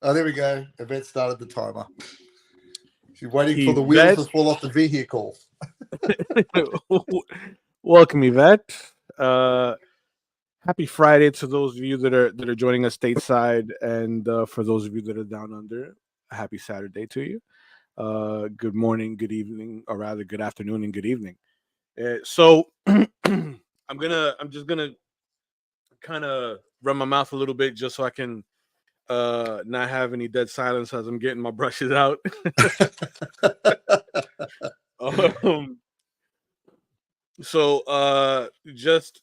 Oh, there we go. Yvette started the timer. She's waiting for the wheels to fall off the vehicle. Welcome, Yvette. Happy Friday to those of you that are joining us stateside, and for those of you that are down under, a happy Saturday to you. Good morning, good evening, or rather, good afternoon and good evening. So I'm just gonna kind of run my mouth a little bit just so I can not have any dead silence as I'm getting my brushes out. So just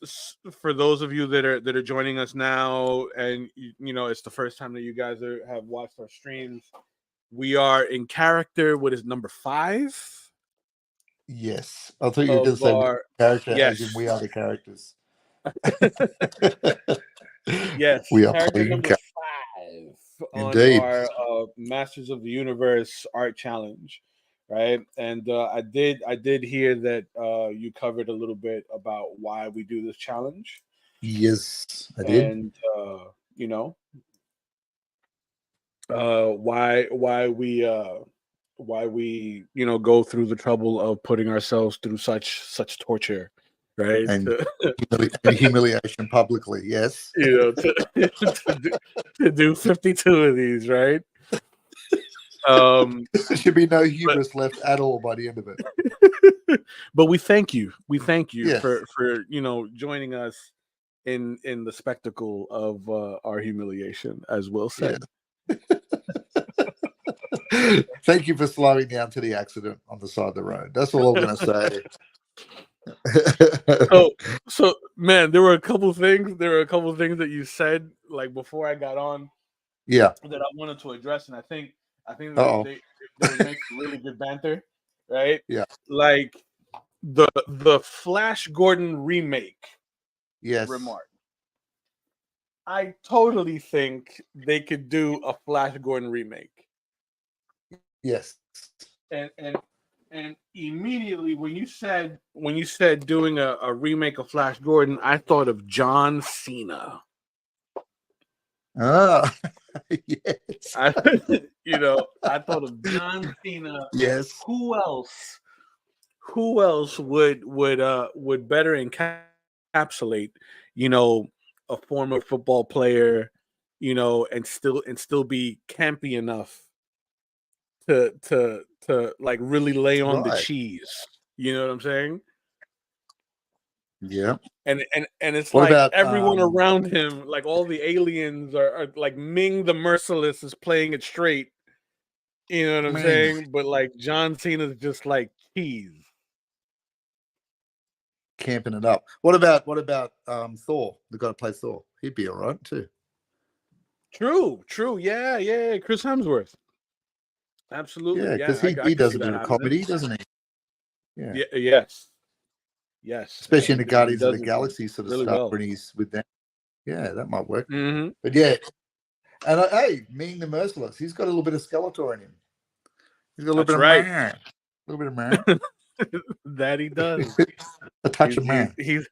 for those of you that are joining us now, and you know it's the first time that you guys have watched our streams, we are in character. What is number 5? Yes, I thought you were going to say character. Yes, as in we are the characters. Yes, we are character number 5 Indeed. on our Masters of the Universe art challenge. Right, and I did hear that you covered a little bit about why we do this challenge. Yes, I did. And you know, why we go through the trouble of putting ourselves through such torture, right? And humiliation publicly. Yes, to do 52 of these, right? There should be no hubris left at all by the end of it. But we thank you. Yes. for joining us in the spectacle of our humiliation, as Will said. Yeah. Thank you for slowing down to the accident on the side of the road. That's all I'm going to say. So man, there were a couple things that you said like before I got on. Yeah. That I wanted to address, and I think they would make really good banter, right? Yeah. Like the Flash Gordon remake. Yes. Remark. I totally think they could do a Flash Gordon remake. Yes. And immediately when you said doing a remake of Flash Gordon, I thought of John Cena. Ah, yes. I thought of John Cena. Yes. Who else would better encapsulate, a former football player, and still be campy enough to like really lay on the cheese. You know what I'm saying? Yeah. And it's what like about, everyone around him, like all the aliens are like Ming the Merciless is playing it straight. You know what I'm saying? But like John Cena's just like cheese. Camping it up. What about Thor? The guy who plays Thor. He'd be all right too. True. Yeah. Chris Hemsworth. Absolutely. Yeah, because he does a bit of comedy, doesn't he? Yeah. Yes. Especially in the Guardians of the Galaxy sort of really stuff when he's with them. Yeah, that might work. Mm-hmm. But yeah. And hey, Ming the Merciless, he's got a little bit of Skeletor in him. He's got a little bit of man. A little bit of man. That he does. A touch of man. He's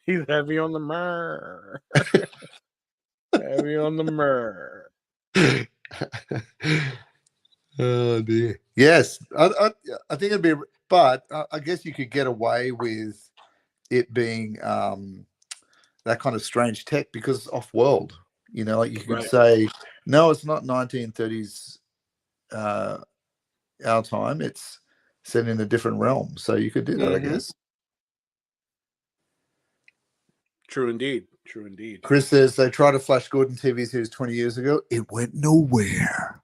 heavy on the myrrh. Heavy on the myrrh. Oh dear. Yes, I think it'd be, but I guess you could get away with it being that kind of strange tech because it's off-world. Like you could say, no, it's not 1930s our time. It's set in a different realm, so you could do that. Mm-hmm. I guess. True indeed. Chris says they tried a Flash Gordon TV series 20 years ago. It went nowhere.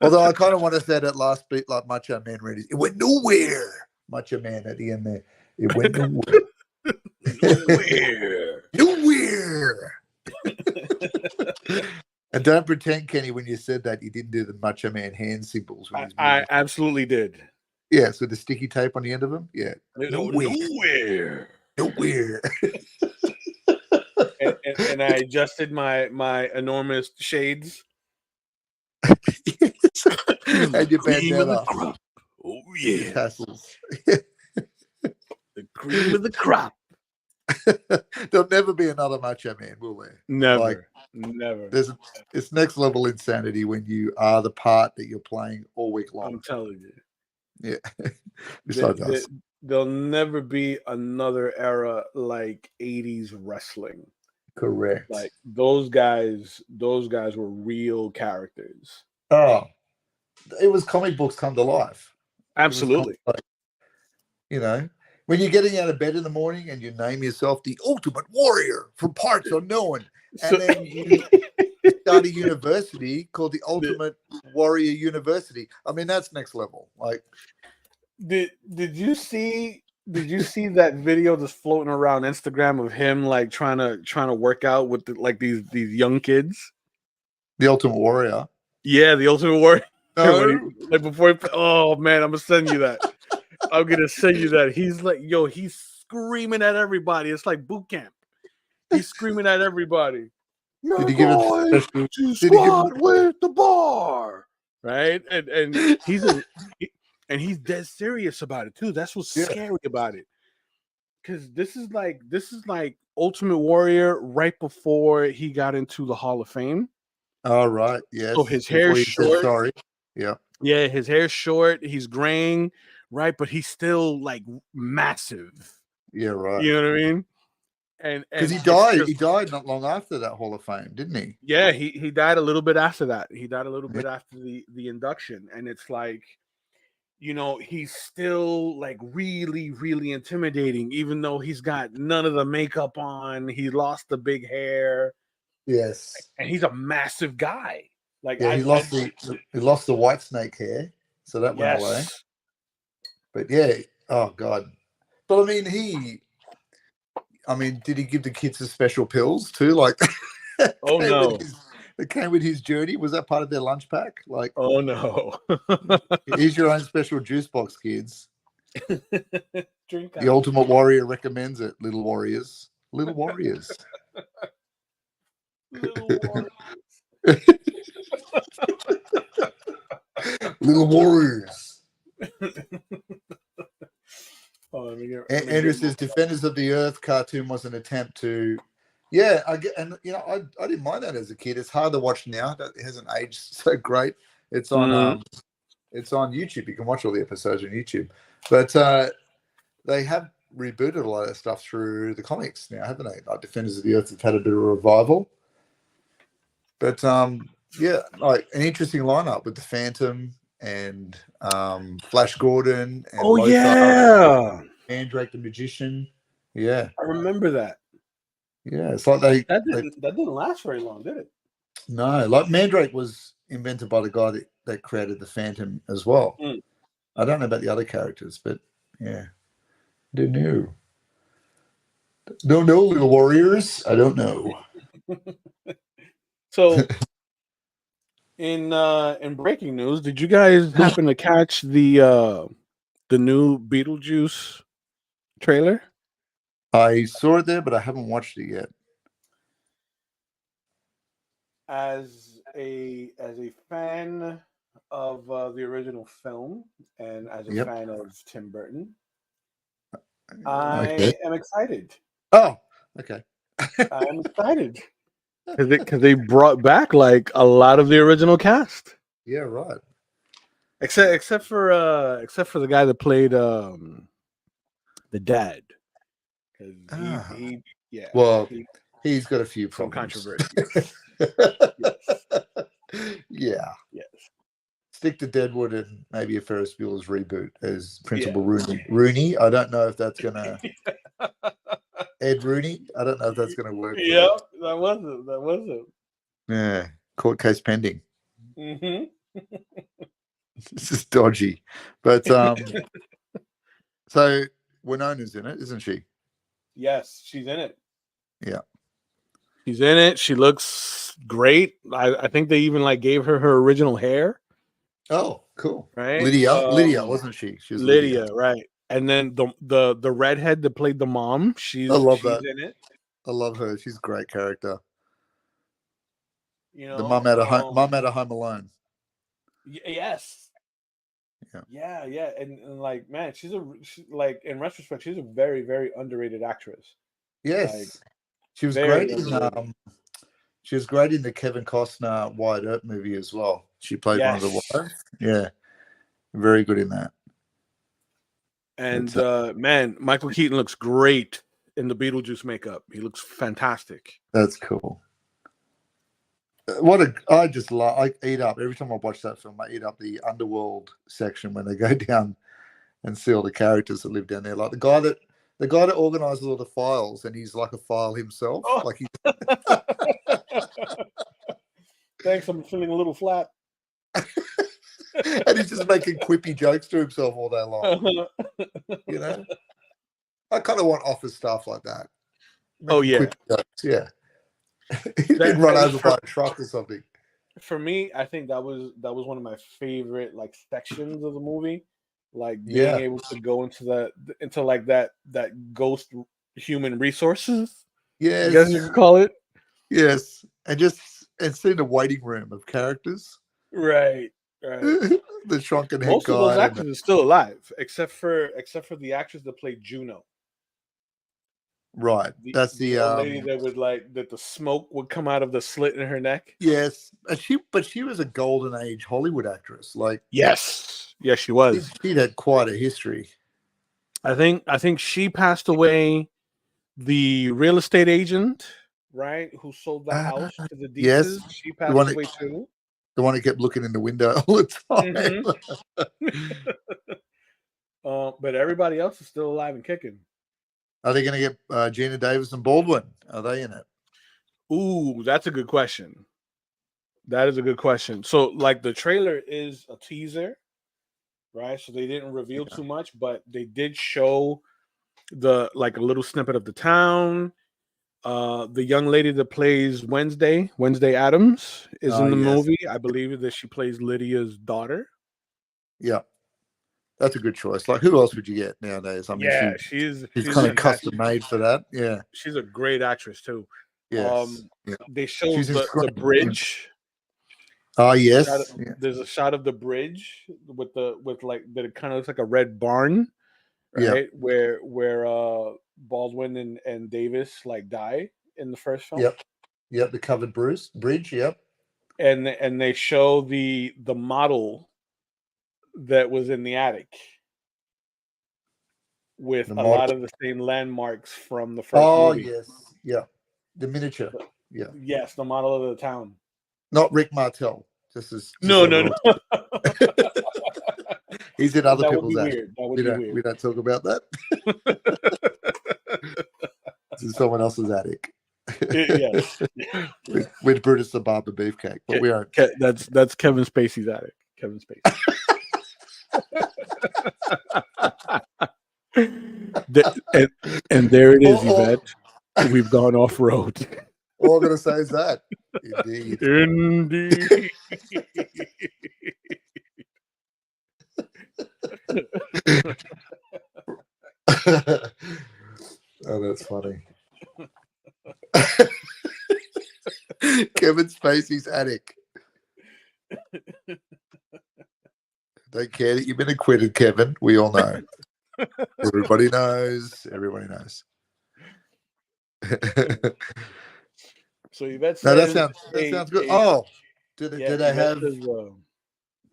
Although I kind of want to say that last beat like Macho Man ready. It went nowhere. Macho Man at the end there. It went nowhere. Nowhere. And don't pretend, Kenny, when you said that you didn't do the Macho Man hand symbols. I absolutely did. Yes, with the sticky tape on the end of them. Yeah. Nowhere. and I adjusted my enormous shades. And your bandana. Oh yeah. Tassels. The cream of the crop. There'll never be another Macho Man, will there? Never. Never. It's next level insanity when you are the part that you're playing all week long. I'm telling you. Yeah. Besides us. There'll never be another era like 80s wrestling. Correct. Like those guys were real characters. Oh, it was comic books come to life. Absolutely. You know, when you're getting out of bed in the morning and you name yourself the Ultimate Warrior from parts unknown, and then you start a university called the Ultimate Warrior University. I mean, that's next level. Like, did you see that video that's floating around Instagram of him like trying to work out with these young kids? The Ultimate Warrior. Yeah, the Ultimate Warrior. No. Oh man, I'm gonna send you that. I'm gonna send you that. He's like, he's screaming at everybody. It's like boot camp. He's screaming at everybody. Did he give it to squat with the bar? Right? And he's dead serious about it too. That's what's scary about it. Because this is like Ultimate Warrior right before he got into the Hall of Fame. Oh, right. Yes. So his hair's short. Sorry. Yeah. Yeah, his hair's short. He's graying, right? But he's still like massive. Yeah, right. You know what I mean? And because he died not long after that Hall of Fame, didn't he? Yeah, he died a little bit after that. He died a little bit after the induction, and it's like, he's still like really, really intimidating, even though he's got none of the makeup on. He lost the big hair. Yes, and he's a massive guy. Like, he lost the white snake hair, so that went away. But yeah, oh god. But I mean, did he give the kids the special pills too? Like, oh no, it came with his journey. Was that part of their lunch pack? Like, oh no, here's your own special juice box, kids. Drink the Ultimate Warrior recommends it. Little warriors, little warriors. Little warriors. Andrew says Defenders of the Earth cartoon was an attempt to, I didn't mind that as a kid. It's hard to watch now. It hasn't aged so great. It's on it's on YouTube. You can watch all the episodes on YouTube. But they have rebooted a lot of stuff through the comics now, haven't they? Like Defenders of the Earth have had a bit of a revival. But like an interesting lineup with the Phantom and Flash Gordon and Lothar, Mandrake the Magician. Yeah, I remember that. Yeah, it's like that didn't last very long, did it? No, like Mandrake was invented by the guy that created the Phantom as well. I don't know about the other characters, but yeah, don't know. Don't know, little warriors. I don't know. So, in breaking news, did you guys happen to catch the new Beetlejuice trailer? I saw it there, but I haven't watched it yet. As a fan of the original film and as a fan of Tim Burton, I am excited. Oh, okay. I'm excited. Because they brought back like a lot of the original cast. Yeah, right. Except for the guy that played the dad. He's got a few problems. Controversy. Yes. Stick to Deadwood and maybe a Ferris Bueller's Reboot as Principal Rooney. I don't know if that's gonna Ed Rooney. I don't know if that's gonna work. Yeah, that was it. Yeah, court case pending. Mm-hmm. This is dodgy, but so Winona's in it, isn't she? Yes, she's in it. Yeah. She's in it. She looks great. I think they even like gave her original hair. Oh, cool. Right. Lydia, wasn't she? She was Lydia, right. And then the redhead that played the mom, she's in it. I love her. She's a great character. You know, the mom at Home Alone. Yes. Yeah. Yeah. And like, man, she's like in retrospect, she's a very, very underrated actress. Yes. She was great in She was great in the Kevin Costner Wyatt Earp movie as well. She played one of the Yes. wives. Yeah, very good in that. And man, Michael Keaton looks great in the Beetlejuice makeup. He looks fantastic. That's cool. I just love. I eat up every time I watch that film. I eat up the underworld section when they go down and see all the characters that live down there. Like the guy that organizes all the files, and he's like a file himself. Oh. Like he's Thanks, I'm feeling a little flat. and he's just making quippy jokes to himself all day long. You know, I kind of want office staff like that. Oh yeah, jokes. Yeah. He's been run over by a truck or something. For me, I think that was one of my favorite like sections of the movie, like being able to go into that ghost human resources. Yes, I guess you could call it. Yes, and see the waiting room of characters. Right. The shrunken head Most guy. of those actors are still alive, except for the actress that played Juno. Right. That's the old lady that would that the smoke would come out of the slit in her neck. Yes, but she was a golden age Hollywood actress. Like yes, she was. She had quite a history. I think she passed away. The real estate agent, right, who sold the house to the Deeses, yes, she passed away too. The one who kept looking in the window all the time. Mm-hmm. But everybody else is still alive and kicking. Are they going to get Gina Davis and Baldwin? Are they in it? Ooh, that's a good question. That is a good question. So, like, the trailer is a teaser, right? So they didn't reveal too much, but they did show a little snippet of the town. The young lady that plays Wednesday Addams, is in the movie. I believe that she plays Lydia's daughter. Yeah. That's a good choice. Like, who else would you get nowadays? I mean, she's kind of custom made for that. Yeah, she's a great actress too. Yes. They showed the bridge. Oh yes. There's a shot of the bridge with that it kind of looks like a red barn, right? Yeah. Where Baldwin and Davis die in the first film. Yep. The covered bridge. Yep. And they show the model that was in the attic with a lot of the same landmarks from the first movie. Yes. Yeah. The miniature. Yeah. Yes, the model of the town. Not Rick Martel. No. He's in other people's attic. We don't talk about that. This is someone else's attic. Yes. with Brutus the Barber Beefcake. But we aren't. That's Kevin Spacey's attic. Kevin Spacey. And there it is, Yvette. We've gone off road. All I'm going to say is that. Indeed. Oh, that's funny. Kevin Spacey's attic. Don't care that you've been acquitted, Kevin. We all know. Everybody knows. So Yvette says, no, that sounds good. Oh, did I have?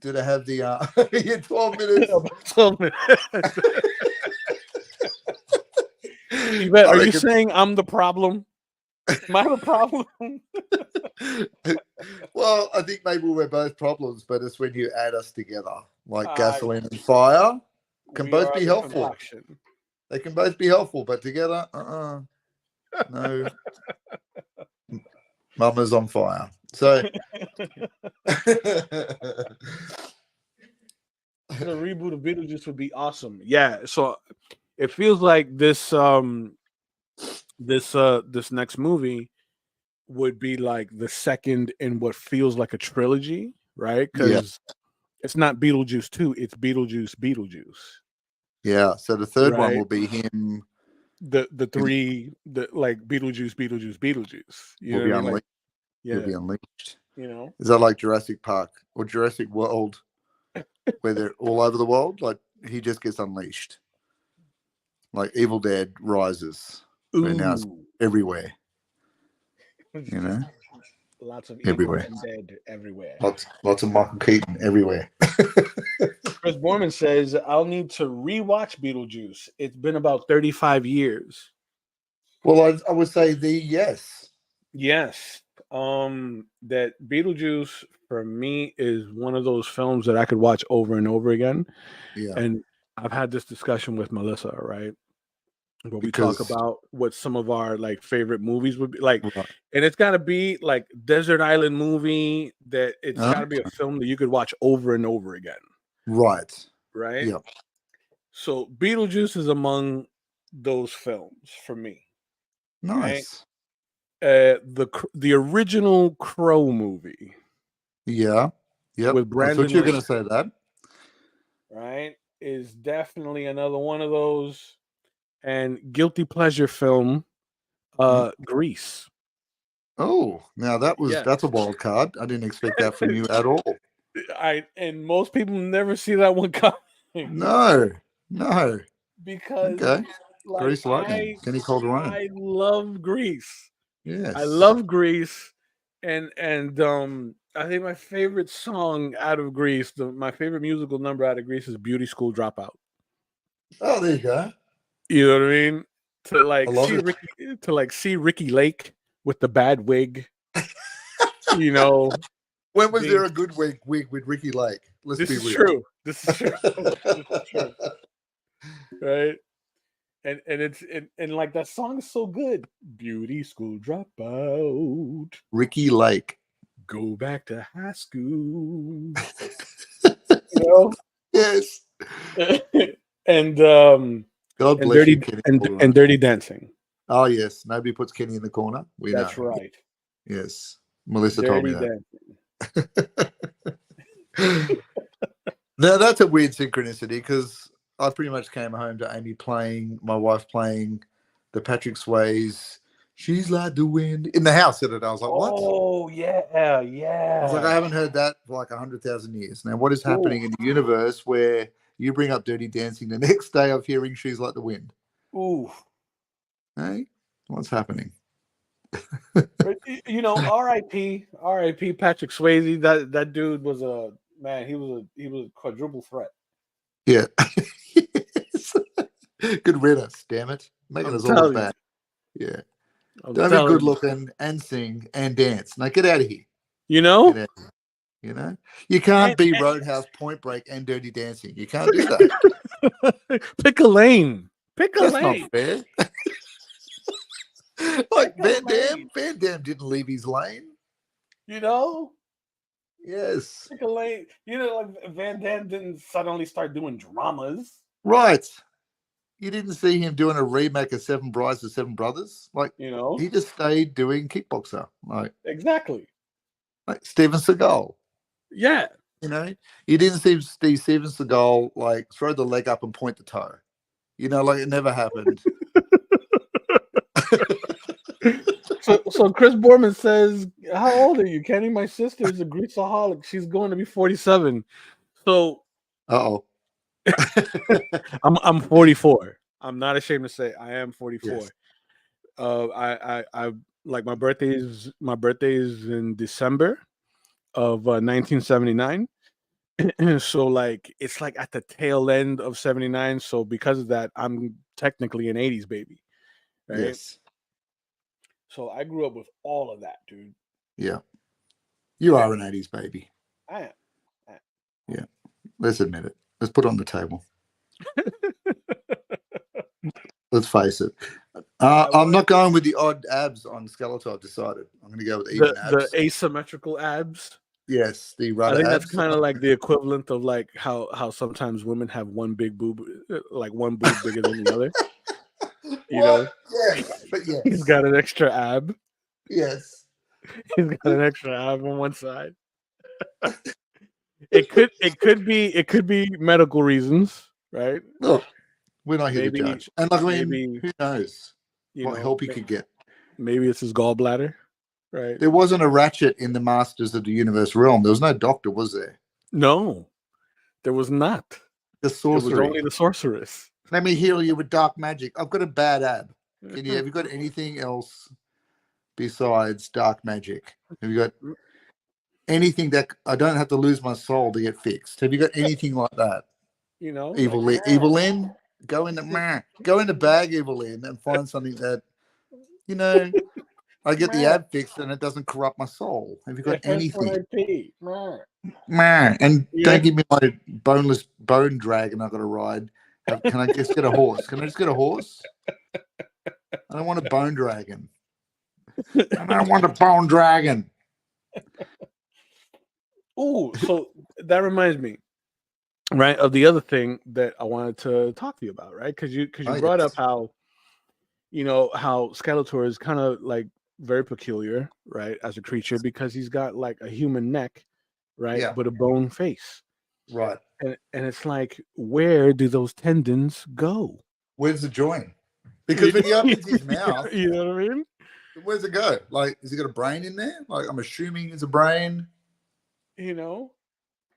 Did I have the? 12 minutes. 12 minutes. Yvette, are you saying I'm the problem? Am I the problem? Well, I think maybe we're both problems, but it's when you add us together, like gasoline and fire, can both be helpful. They can both be helpful, but together, no. Mama's on fire. So the reboot of Beetlejuice would be awesome. Yeah, so it feels like this this next movie would be like the second in what feels like a trilogy, right? Because it's not Beetlejuice 2, it's Beetlejuice. Yeah, so the third one will be him. The three, like Beetlejuice. Will be unleashed. Will be unleashed. You know, is that like Jurassic Park or Jurassic World, where they're all over the world? Like he just gets unleashed. Like Evil Dead rises. And now it's everywhere. You know? Lots of evil everywhere. and dead everywhere. Lots of Michael Keaton everywhere. Chris Borman says, I'll need to rewatch Beetlejuice. It's been about 35 years. Well, I would say yes. Yes. That Beetlejuice for me is one of those films that I could watch over and over again. Yeah. And I've had this discussion with Melissa, right? Where we talk Because about what some of our like favorite movies would be like, right. and it's got to be like Desert Island movie that it's got to be a film that you could watch over and over again. Right. Right. Yeah. So Beetlejuice is among those films for me. Nice. Right? The original Crow movie. Yeah. Yep. With I thought Brandon you were going Lee, to say that. right, is definitely another one of those. And guilty pleasure film, Grease. Oh, now that's a wild card. I didn't expect that from you at all. And most people never see that one coming. No. Because Okay. like Grease Lightning. Kenny Calderone. I love Grease. Yes. I love Grease. And I think my favorite song out of Grease, my favorite musical number out of Grease is Beauty School Dropout. Oh, there you go. You know what I mean? To see Ricky Lake with the bad wig. You know. When was there a good wig with Ricky Lake? Let's be real. True. This is true. This is true. Right? And like that song is so good. Beauty School Dropout. Ricky Lake. Go back to high school. You know? Yes. And God bless you, Kenny. And Dirty Dancing. Oh yes. Nobody puts Kenny in the corner. That's right. Yes. Melissa told me that. Now that's a weird synchronicity because I pretty much came home to my wife playing the Patrick Swayze "She's Like the Wind" in the house at it. I was like, what? Oh yeah. I was like, I haven't heard that for like 100,000 years. Now, what is happening in the universe where you bring up Dirty Dancing the next day of hearing "She's Like the Wind"? Ooh. Hey, what's happening? You know, R.I.P. Patrick Swayze. That dude was a man. He was a quadruple threat. Yeah. Good riddance, damn it. Making us all look bad. Yeah. Don't be good looking and sing and dance. Now get out of here. You know? You know? You can't be Roadhouse, Point Break, and Dirty Dancing. You can't do that. Pick a lane. That's not fair. Like Van Damme didn't leave his lane. You know? Yes. Pick a lane. You know, like Van Damme didn't suddenly start doing dramas. Right. You didn't see him doing a remake of Seven Brides and Seven Brothers. Like, you know, he just stayed doing kickboxer. Like, exactly. Like Steven Seagal. Yeah. You know, you didn't see Steven Seagal like throw the leg up and point the toe. You know, like it never happened. So Chris Borman says, "How old are you, Kenny? My sister is a Greaseaholic. She's going to be 47." So, I'm 44. I'm not ashamed to say I am 44. Yes. I like my birthday is in December of 1979. So like it's like at the tail end of 79. So because of that, I'm technically an 80s baby. Right? Yes. So I grew up with all of that, dude. Yeah. You are an 80s baby. I am. Yeah. Let's admit it. Let's put it on the table. Let's face it. I'm not going with the odd abs on Skeletor. I've decided. I'm going to go with even abs. The asymmetrical abs. Yes, the I think that's kind of like the equivalent of like how sometimes women have one big boob, like one boob bigger than the other. You know? Yes, but yes. He's got an extra ab. Yes. He's got an extra ab on one side. It could be medical reasons, right? Look, we're not here to judge. And like, I mean, who knows what help he could get? Maybe it's his gallbladder, right? There wasn't a Ratchet in the Masters of the Universe realm. There was no doctor, was there? No, there was not. The sorcerer. It was only the sorceress. Let me heal you with dark magic. I've got a bad ab. Have you got anything else besides dark magic? Have you got anything that I don't have to lose my soul to get fixed? Have you got anything like that? You know, Evil Lynn, go in the bag, Evil Lynn, and find something that I get the ab fixed and it doesn't corrupt my soul. Have you got anything? And don't give me my boneless bone dragon I've got to ride. Can I just get a horse? Can I just get a horse? I don't want a bone dragon. I don't want a bone dragon. Oh, so that reminds me, right, of the other thing that I wanted to talk to you about, right? Because you brought up how Skeletor is kind of like very peculiar, right, as a creature because he's got like a human neck, right, but a bone face, right, and it's like, where do those tendons go? Where's the joint? Because when he opens his mouth, you know what I mean? Where's it go? Like, has he got a brain in there? Like, I'm assuming it's a brain.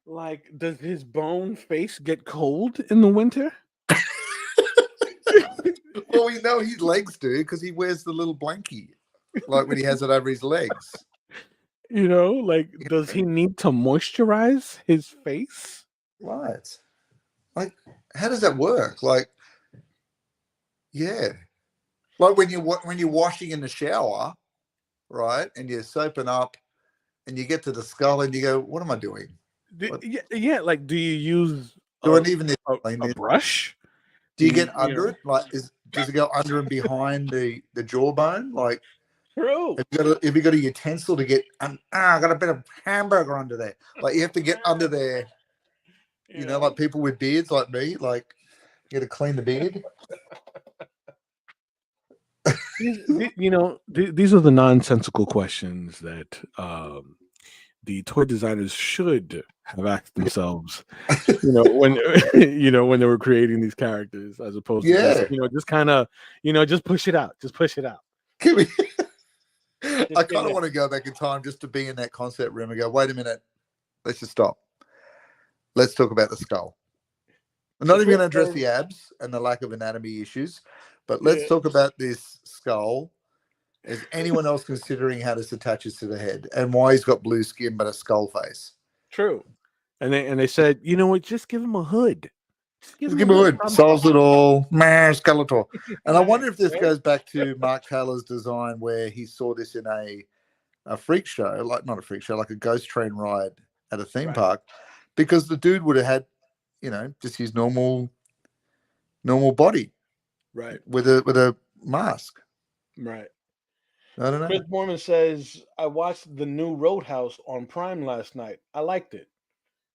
Like, does his bone face get cold in the winter? Well, we know his legs do because he wears the little blankie, like when he has it over his legs. Does he need to moisturize his face? Right. Like, how does that work? Like, yeah. Like when you're washing in the shower, right, and you're soaping up, and you get to the skull, and you go, "What am I doing?" Yeah. Like, do you use a brush? Do you get under it? Like, does it go under and behind the jawbone? Like, true. If you got a utensil to get, I got a bit of hamburger under there. Like, you have to get under there. Like people with beards, like me, like you got to clean the beard. These are the nonsensical questions that the toy designers should have asked themselves, when when they were creating these characters, as opposed to just kind of, just push it out. Can we? I kind of want to go back in time just to be in that concept room and go, wait a minute, let's just stop. Let's talk about the skull. I'm not even going to address the abs and the lack of anatomy issues, but let's talk about this skull. Is anyone else considering how this attaches to the head and why he's got blue skin but a skull face? True. And they said, you know what, just give him a hood. Just give him a hood. Solves it all. Skeletor. And I wonder if this goes back to Mark Taylor's design where he saw this in a freak show, like not a freak show, like a ghost train ride at a theme park, because the dude would have had, just his normal body. Right. With a mask. Right. I don't know. Chris Mormon says, I watched the new Roadhouse on Prime last night. I liked it.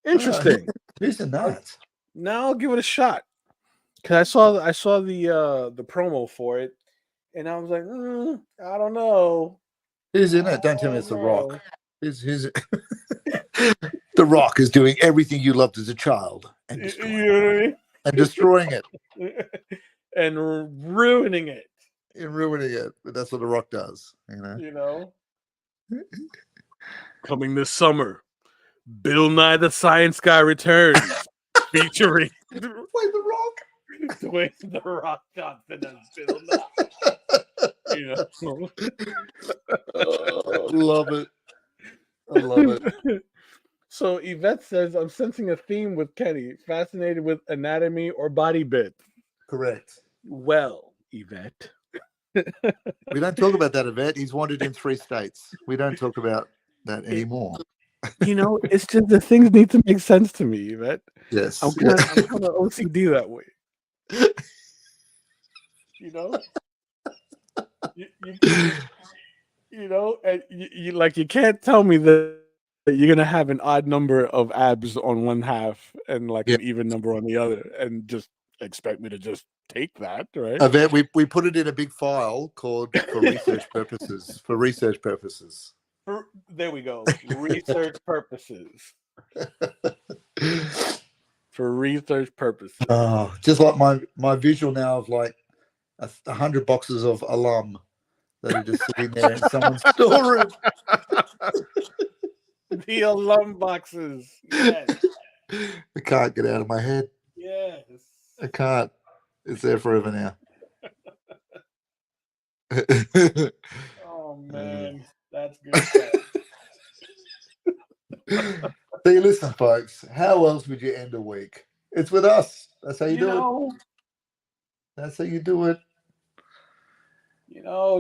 Interesting. Who's in that? Now I'll give it a shot. Because I saw the promo for it, and I was like, I don't know. Who's in it? Don't tell me it's The Rock. Who's The Rock is doing everything you loved as a child and destroying it. And destroying it. And ruining it. But that's what The Rock does, Coming this summer, Bill Nye the Science Guy returns, featuring Dwayne The Rock. Dwayne The Rock Johnson as Bill Nye. Love it. I love it. So Yvette says, I'm sensing a theme with Kenny, fascinated with anatomy or body bits. Correct. Well, Yvette. We don't talk about that, Yvette. He's wanted in 3 states. We don't talk about that anymore. It's just the things need to make sense to me, Yvette. Yes. I'm kind of OCD that way. And you can't tell me that you're gonna have an odd number of abs on one half and like an even number on the other, and just expect me to just take that, right? Yvette, we put it in a big file called for research purposes. For research purposes. There we go. Research purposes. For research purposes. Oh, just like my visual now of like 100 boxes of alum that are just sitting there in someone's storeroom. The alum boxes. Yes. I can't get out of my head. Yes. I can't. It's there forever now. Oh man, that's good stuff. See, listen, folks. How else would you end a week? It's with us. That's how you do it. That's how you do it.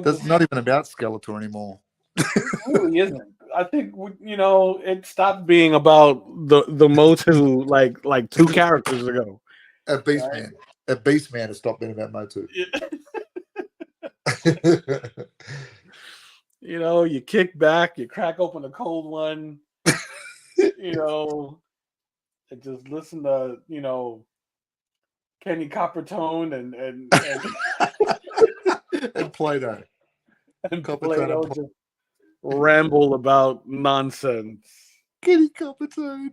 That's not even about Skeletor anymore. It really isn't. I think it stopped being about the MOTU like 2 characters ago. At Beastman. Right? At Beastman, it stopped being about MOTU. Yeah. You kick back, you crack open a cold one, and just listen to Kenny Coppertone and and Plato. And Plato just ramble about nonsense. Kenny Coppertone.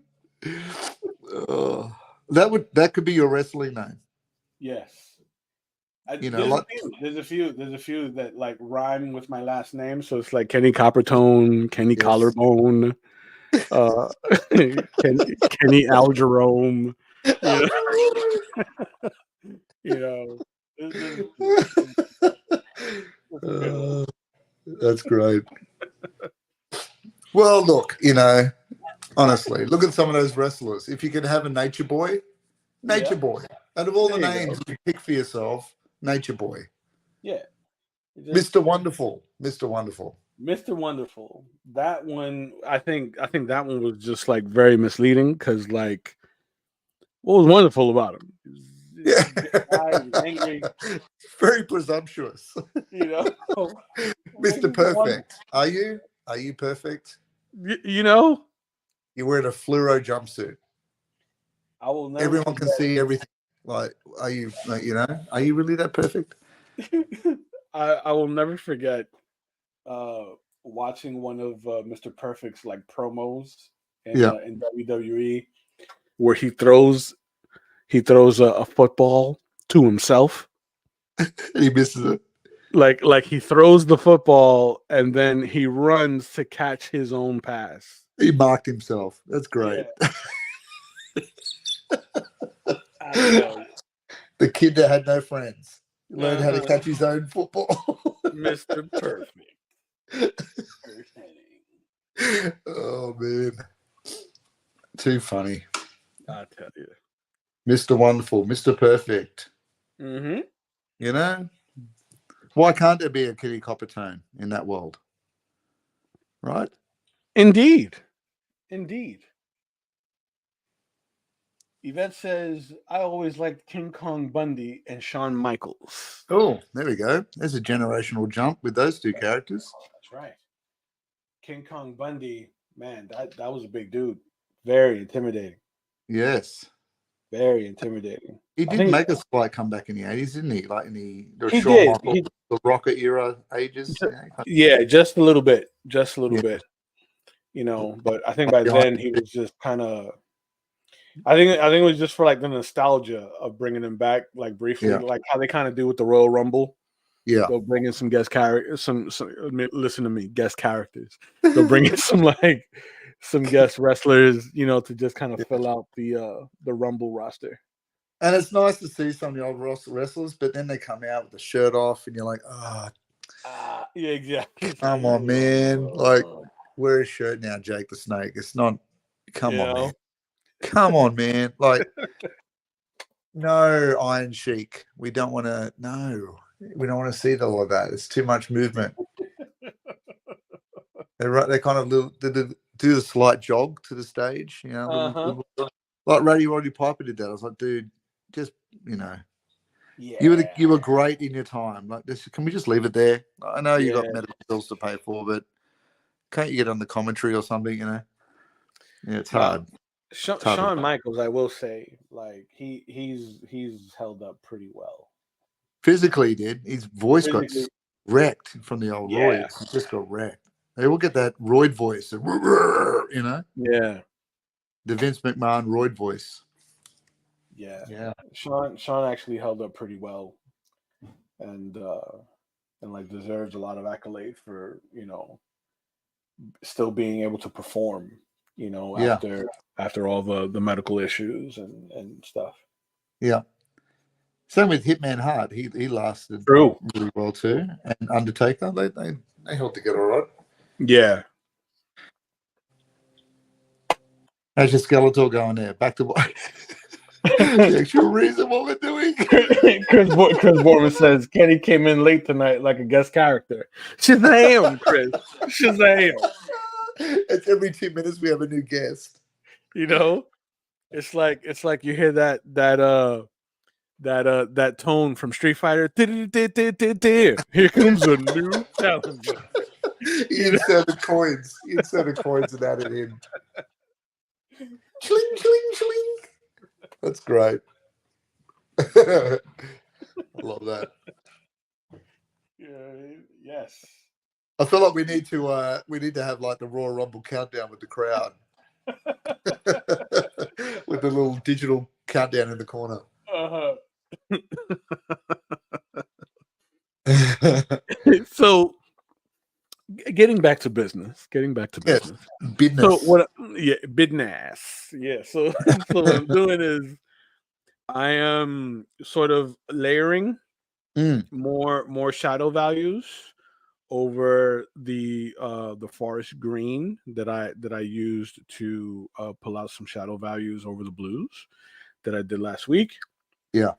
That could be your wrestling name. Yes. There's a few that like rhyme with my last name, so it's like Kenny Coppertone, Kenny Collarbone, Kenny Al Jerome. That's great. Well, look, honestly, look at some of those wrestlers. If you could have a Nature Boy, out of all the names you pick for yourself, Nature Boy. Yeah. Mr. Wonderful. That one, I think that one was just like very misleading because like, what was wonderful about him? Yeah. Angry. Very presumptuous. Mr. Perfect. Are you perfect? You're wearing a fluoro jumpsuit. I will never. Everyone can see everything. Like, are you are you really that perfect? I will never forget watching one of Mr. Perfect's like promos in WWE where he throws a football to himself. And he misses it. Like he throws the football and then he runs to catch his own pass. He marked himself. That's great. Yeah. The kid that had no friends learned how to catch his own football. Mr. Perfect. Oh man, too funny. I tell you, Mr. Wonderful, Mr. Perfect. Mm-hmm. Why can't there be a Kenny Coppertone in that world? Right? Indeed. Yvette says, I always liked King Kong Bundy and Shawn Michaels. Oh, there we go. There's a generational jump with those two characters. That's right. King Kong Bundy, man, that was a big dude. Very intimidating. Yes. Very intimidating. He did make a slight comeback in the 80s, didn't he? Like in the Shawn Michaels, the Rocket era ages. Yeah, just a little bit. But I think by then he was just kind of. I think it was just for like the nostalgia of bringing him back, like briefly, like how they kind of do with the Royal Rumble. Yeah, they'll bring in some guest characters. Some listen to me, guest characters. They'll bring in some guest wrestlers, to just kind of fill out the Rumble roster. And it's nice to see some of the old wrestlers, but then they come out with the shirt off, and you're like, yeah, exactly. Come on, man! Like, wear a shirt now, Jake the Snake. It's not. Come on, man. Come on, man. Like, no Iron Sheik. We don't want to. No, we don't want to see all of that. It's too much movement. They kind of do the slight jog to the stage, like Roddy Piper did that. I was like, dude, just you were great in your time. Like, can we just leave it there? I know you got medical bills to pay for, but can't you get on the commentary or something? Yeah, it's hard. Shawn Michaels, I will say, like he's held up pretty well. Physically, he did. His voice got wrecked from the old roids. He just got wrecked. They will get that roid voice, Yeah. The Vince McMahon roid voice. Yeah. Shawn actually held up pretty well, and like deserves a lot of accolade for still being able to perform. After all the medical issues and stuff. Yeah. Same with Hitman Hart. He lasted really well too. And Undertaker, They held together all right. Yeah. How's your Skeletor going there? Back to what? The actual reason what we're doing. Chris Borman says Kenny came in late tonight like a guest character. Shazam, Chris. Shazam. It's every 2 minutes we have a new guest. You know, it's like you hear that tone from Street Fighter. Here comes a new challenger. He inserted coins. He inserted coins and added in. Chling, chling, chling. That's great. I love that. Yes. I feel like we need to have like the Royal Rumble countdown with the crowd. With the little digital countdown in the corner. Uh-huh. So getting back to business. Yes, business. So business. Yeah. So what I'm doing is I am sort of layering more shadow values over the forest green that I used to pull out some shadow values over the blues that I did last week. Yeah.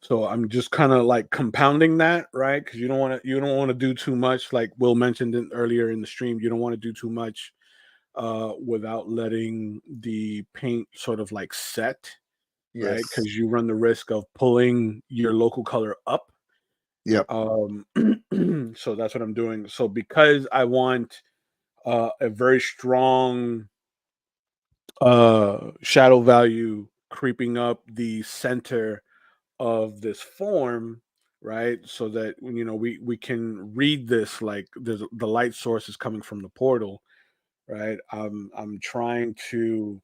So I'm just kind of like compounding that, right? Because you don't want to do too much. Like Will mentioned earlier in the stream, you don't want to do too much without letting the paint sort of like set, right? Yes. Because you run the risk of pulling your local color up. Yep. So that's what I'm doing. So because I want a very strong shadow value creeping up the center of this form, right? So that we can read this like the light source is coming from the portal, right? I'm trying to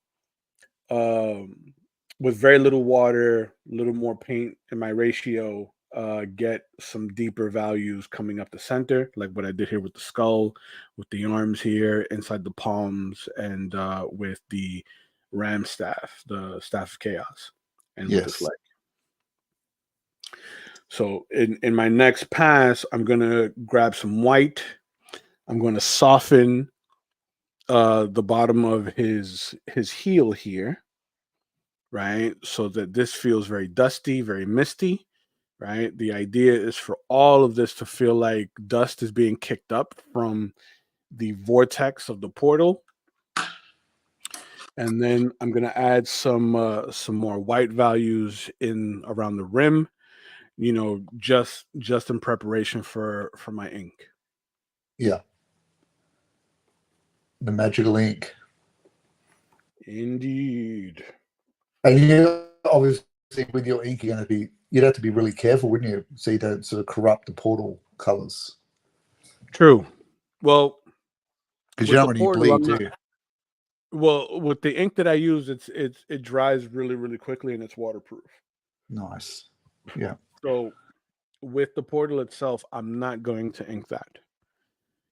with very little water, a little more paint in my ratio, get some deeper values coming up the center, like what I did here with the skull, with the arms here, inside the palms, and with the ram staff, the staff of chaos, and with this leg. So in my next pass, I'm gonna grab some white. I'm gonna soften the bottom of his heel here, right? So that this feels very dusty, very misty, right? The idea is for all of this to feel like dust is being kicked up from the vortex of the portal. And then I'm going to add some more white values in around the rim, just in preparation for my ink. Yeah. The magical ink. Indeed. And obviously with your ink, you'd have to be really careful, wouldn't you? So you don't sort of corrupt the portal colors. True. Well, because you don't want any bleed, do you? Well, with the ink that I use, it dries really, really quickly and it's waterproof. Nice. Yeah. So with the portal itself, I'm not going to ink that.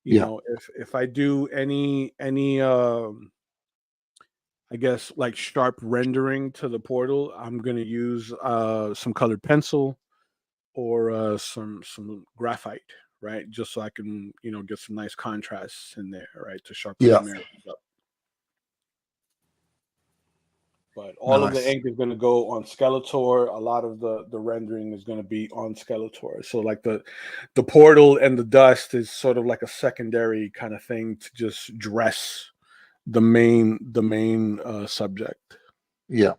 If I do any I guess like sharp rendering to the portal, I'm gonna use some colored pencil or some graphite, right? Just so I can get some nice contrasts in there, right, to sharpen some areas up. But all of the ink is going to go on Skeletor. A lot of the rendering is going to be on Skeletor. So like the portal and the dust is sort of like a secondary kind of thing to just dress the main subject. Yeah.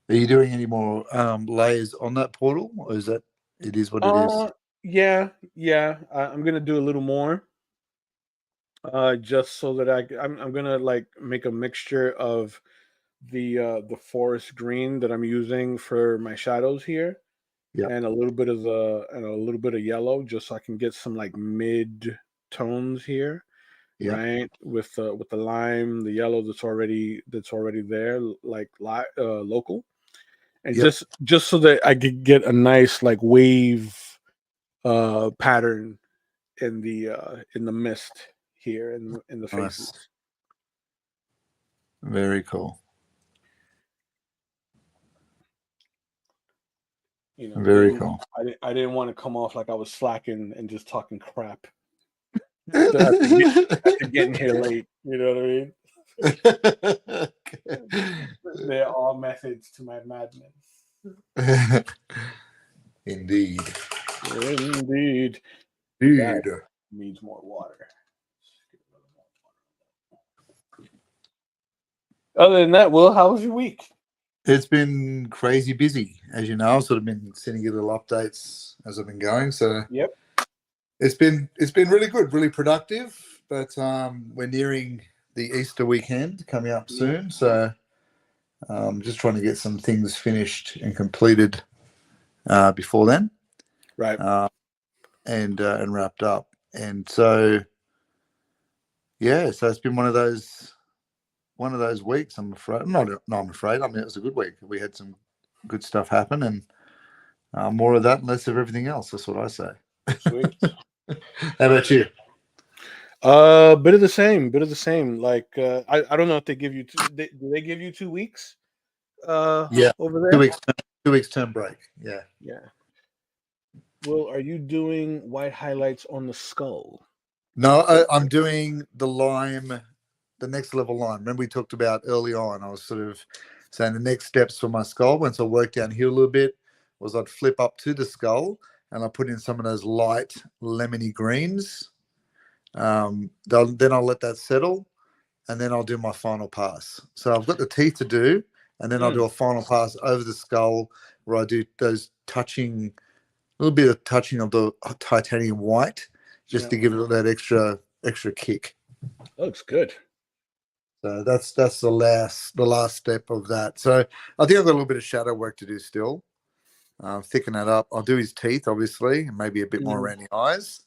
Are you doing any more layers on that portal, or is that it is what it is? Yeah. I'm gonna do a little more. Just so that I'm gonna like make a mixture of the forest green that I'm using for my shadows here, and a little bit of yellow, just so I can get some like mid tones here, right? With the lime, the yellow that's already there, like local, and just so that I could get a nice like wave pattern in the mist here in the faces. Nice. Very cool. You know, Very cool. I didn't want to come off like I was slacking and just talking crap after getting here late. You know what I mean? They're all methods to my madness. Indeed. Indeed. Dude. That needs more water. Other than that, Will, how was your week? It's been crazy busy, as you know. I've sort of been sending you little updates as I've been going. So Yep. It's been really good, really productive. But we're nearing the Easter weekend coming up soon. So just trying to get some things finished and completed before then. Right. And wrapped up. And so yeah, so it's been one of those weeks. I'm afraid. I'm afraid. I mean, it was a good week. We had some good stuff happen, and more of that, and less of everything else. That's what I say. Sweet. How about you? Bit of the same. Like I don't know if they give you do they give you 2 weeks? Yeah, over there. 2 weeks term break. Yeah. Well, are you doing white highlights on the skull? No, I'm doing the lime, the next level lime. Remember we talked about early on. I was sort of saying the next steps for my skull once I worked down here a little bit was I'd flip up to the skull and I put in some of those light lemony greens. Then I'll let that settle, and then I'll do my final pass. So I've got the teeth to do, and then I'll do a final pass over the skull where I do those a little bit of touching of the titanium white, just to give it that extra kick. Looks good. So that's the last step of that. So I think I've got a little bit of shadow work to do still. Thicken that up. I'll do his teeth, obviously, and maybe a bit more around the eyes.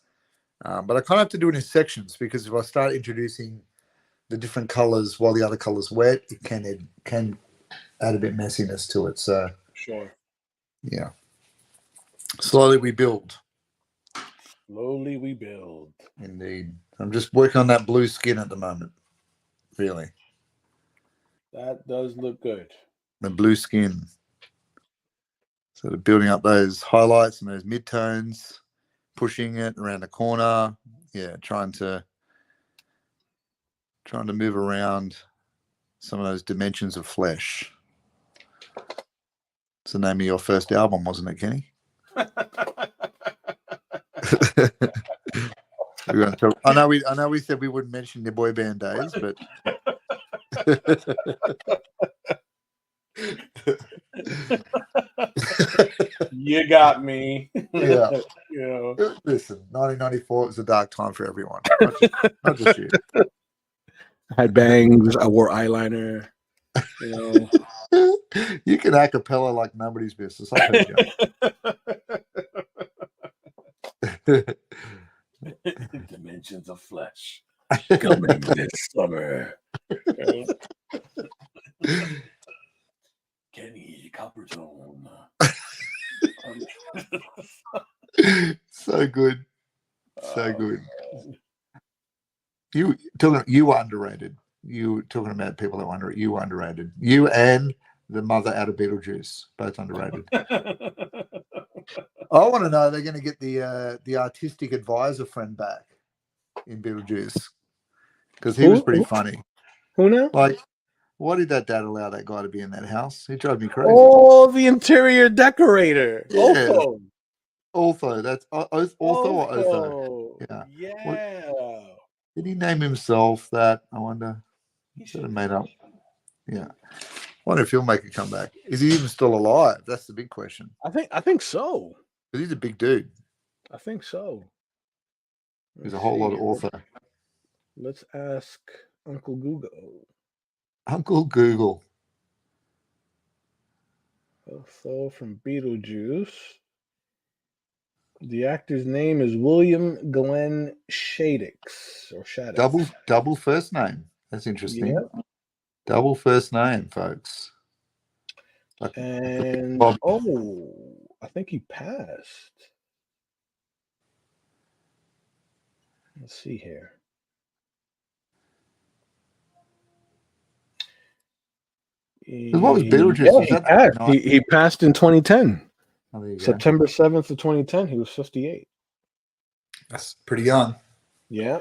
But I kind of have to do it in sections, because if I start introducing the different colors while the other color's wet, it can add a bit messiness to it. So sure. Yeah. Slowly we build. Slowly we build. Indeed. I'm just working on that blue skin at the moment. Really. That does look good. The blue skin. Sort of building up those highlights and those midtones, pushing it around the corner. Yeah, trying to move around some of those dimensions of flesh. It's the name of your first album, wasn't it, Kenny? I know we said we wouldn't mention the boy band days, but you got me. Yeah. You know. Listen, 1994 was a dark time for everyone, not just you. I had bangs. I wore eyeliner. You know. You can a cappella like nobody's business. I heard you. Dimensions of flesh coming this summer. Kenny Coppertone. So good. So good. You were underrated. You were talking about people that were you were underrated. You and the mother out of Beetlejuice, both underrated. I want to know they're going to get the artistic advisor friend back in Beetlejuice, because he was pretty funny. Who now? Like, why did that dad allow that guy to be in that house? He drove me crazy. Oh, the interior decorator. Yeah. Otho. That's Otho or Otho? Yeah. What, did he name himself that? I wonder. He should have made up. Yeah. Wonder if he'll make a comeback. Is he even still alive? That's the big question. I think so. Because he's a big dude. I think so. There's a whole lot of Otho. Let's ask Uncle Google. Uncle Google. Otho from Beetlejuice. The actor's name is William Glenn Shaddix or Shaddix. Double first name. That's interesting. Yeah. Double first name, folks. And I think he passed. Let's see here. What was Beetlejuice? Yeah, he passed. He passed in 2010. Oh, there you go. September 7th of 2010, he was 58. That's pretty young. Yeah.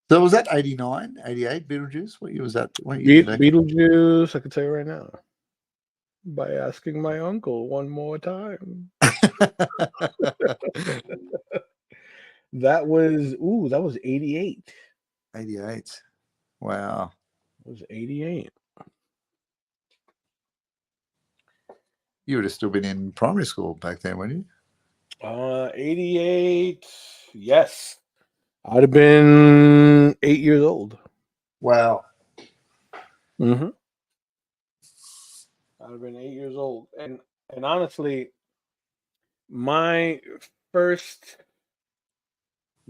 So was that 89, 88 Beetlejuice? What year was that? What year did that? Beetlejuice, I can tell you right now. By asking my uncle one more time. That was 88. 88. Wow. It was 88. You would have still been in primary school back then, wouldn't you? 88. Yes. I'd have been 8 years old. Wow. Mm-hmm. I'd have been 8 years old. And honestly, my first,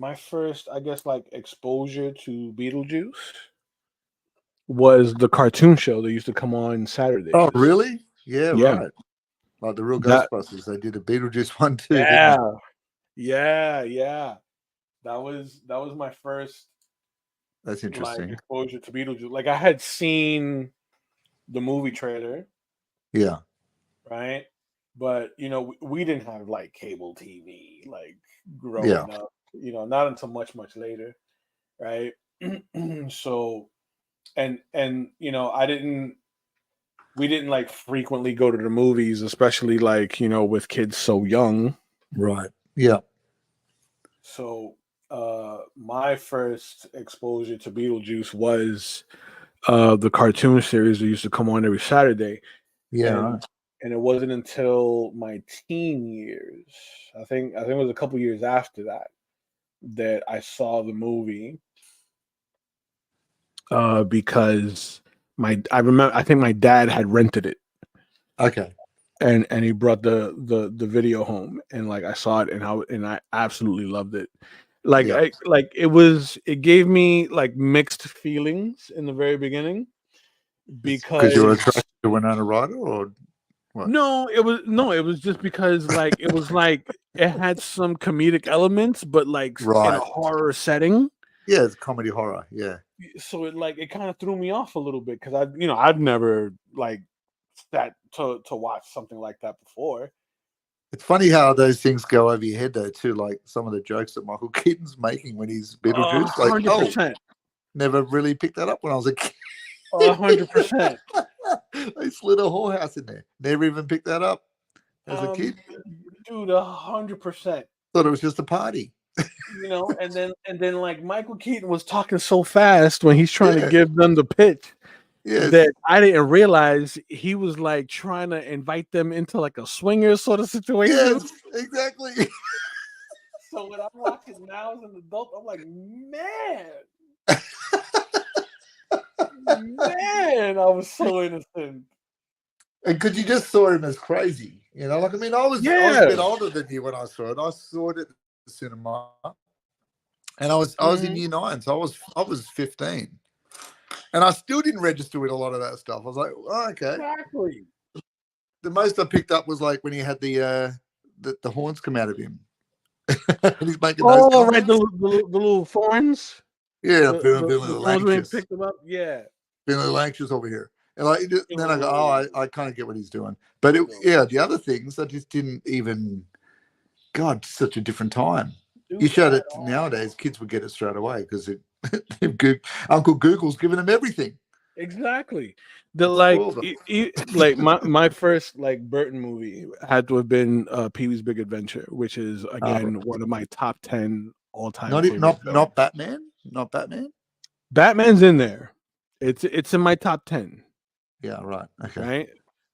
I guess, like exposure to Beetlejuice was the cartoon show that used to come on Saturdays. Oh, really? Yeah, Yeah. right. Like the real That- Ghostbusters. They did a Beetlejuice one too. Yeah. Didn't Yeah. That was my first they? That's interesting. exposure to Beetlejuice. Like I had seen the movie trailer, Yeah. right? But we didn't have like cable TV like growing up. Not until much later, right? So, and we didn't like frequently go to the movies, especially like with kids so young. Right. Yeah. So, my first exposure to Beetlejuice was the cartoon series that used to come on every Saturday. Yeah. And it wasn't until my teen years, I think it was a couple years after that I saw the movie. Because I think my dad had rented it. Okay. And he brought the video home, and like I saw it, and I absolutely loved it. Like Yeah. it gave me like mixed feelings in the very beginning because you were attracted to Winona Ryder, or what? No, it was just because like it was like it had some comedic elements, but like in Right. a horror setting. Yeah, it's comedy horror. Yeah. So it kind of threw me off a little bit because I'd never like sat to watch something like that before. It's funny how those things go over your head though too. Like some of the jokes that Michael Keaton's making when he's Beetlejuice. Like, 100%. Never really picked that up when I was a kid. 100%. They slid a whorehouse in there. Never even picked that up as a kid. Dude, 100%. Thought it was just a party. And then like Michael Keaton was talking so fast when he's trying to give them the pitch. Yes. That I didn't realize he was like trying to invite them into like a swinger sort of situation. Yes, exactly. So when I'm watching now as an adult, I'm like, man, I was so innocent. And because you just saw him as crazy, like I was a bit older than you when I saw it. I saw it at the cinema, and I was in year 9, so I was 15. And I still didn't register with a lot of that stuff. I was like, oh, okay. Exactly. The most I picked up was like when he had the horns come out of him. And he's making those comments. Right, the little thorns. Yeah, feeling a little anxious. Picked them up. Yeah. Feeling a little anxious over here. And like then I go, oh, I kind of get what he's doing. But the other things I just didn't even. God, such a different time. Dude, you showed it nowadays, kids would get it straight away because Uncle Google's giving them everything. Exactly. Like my first like Burton movie had to have been Pee-wee's Big Adventure, which is again one of my top 10 all time. Not Batman. Not Batman. Batman's in there. It's in my top 10. Yeah. Right. Okay. Right.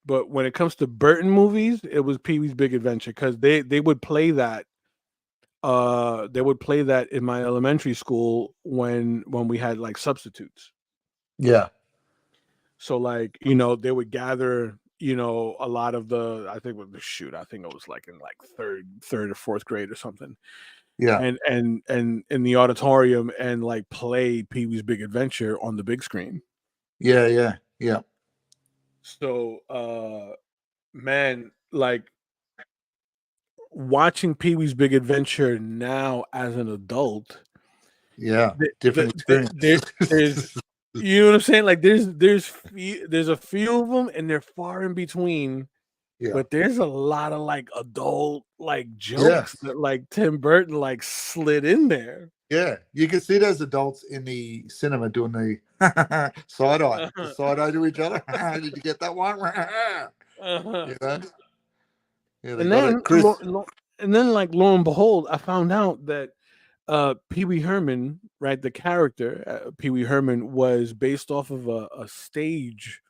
But when it comes to Burton movies, it was Pee-wee's Big Adventure because they would play that. They would play that in my elementary school when we had like substitutes. Yeah. So like, they would gather, a lot of I think it was like in like third or fourth grade or something. Yeah. And in the auditorium and like play Pee-wee's Big Adventure on the big screen. Yeah. So man, like watching Pee-wee's Big Adventure now as an adult. Yeah. Different experience. There's you know what I'm saying? Like there's a few of them and they're far in between Yeah. but there's a lot of like adult like jokes Yes. that like Tim Burton like slid in there. Yeah. You can see those adults in the cinema doing the side eye, the Uh-huh. side eye to each other. Did you get that one? Uh-huh. You know? Yeah, they And got then it. Chris. like lo and behold, I found out that Pee Wee Herman, right, the character Pee Wee Herman was based off of a stage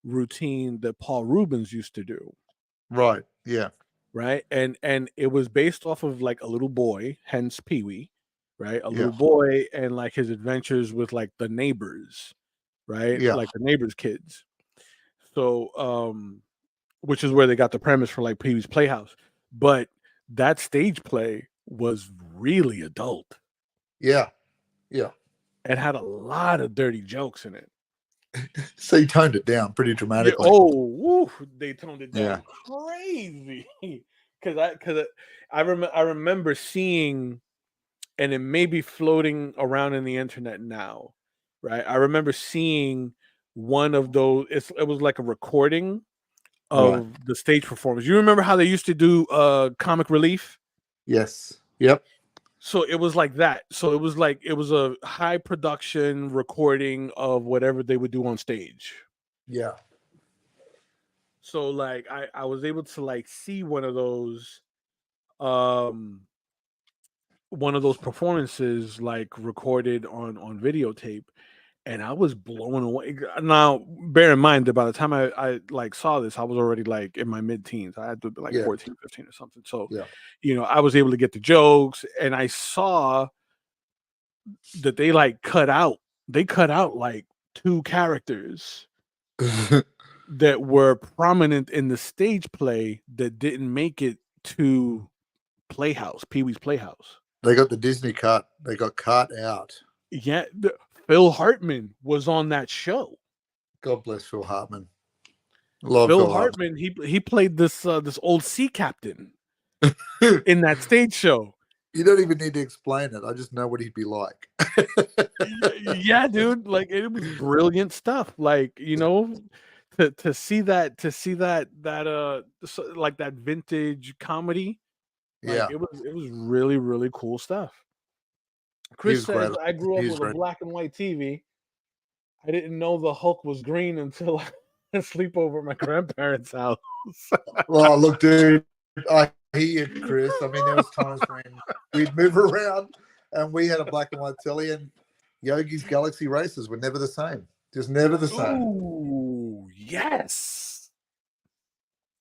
routine that Paul Rubens used to do, Right. Yeah. right? And it was based off of like a little boy, hence Pee Wee, right? A Yeah. little boy and like his adventures with like the neighbors, right? Yeah. Like the neighbors' kids. So which is where they got the premise for like Pee Wee's Playhouse. But that stage play was really adult. Yeah. Yeah. It had a lot of dirty jokes in it. So you toned it down pretty Yeah. dramatically. Oh, woo, they toned it Yeah. down crazy. I remember seeing, and it may be floating around in the internet now, right? I remember seeing one of those. It was like a recording Right. of the stage performance. You remember how they used to do comic relief? Yes. Yep. So it was like that. So it was a high production recording of whatever they would do on stage. Yeah. So like I was able to like see um one of those performances like recorded on videotape, and I was blown away. Now bear in mind that by the time I like saw this, I was already like in my mid-teens. I had to be like Yeah. 14, 15 or something. So Yeah. I was able to get the jokes, and I saw that they cut out like two characters that were prominent in the stage play that didn't make it to Playhouse, Pee-wee's Playhouse. They got the Disney cut. They got cut out. Yeah, Phil Hartman was on that show. God bless Phil Hartman. Love Phil Phil Hartman. Hartman, he played this old sea captain in that stage show. You don't even need to explain it. I just know what he'd be like. Yeah, dude, like it was brilliant stuff. Like, to see like that vintage comedy, like Yeah. it was really, really cool stuff. He Chris was great. says I grew He up was with a great. black and white TV. I didn't know the Hulk was green until I sleep over at my grandparents' house. Well, look, dude, I hear you, Chris. I mean, there was times when we'd move around and we had a black and white telly, and Yogi's Galaxy Races were never the same. Just never the same. Ooh, yes.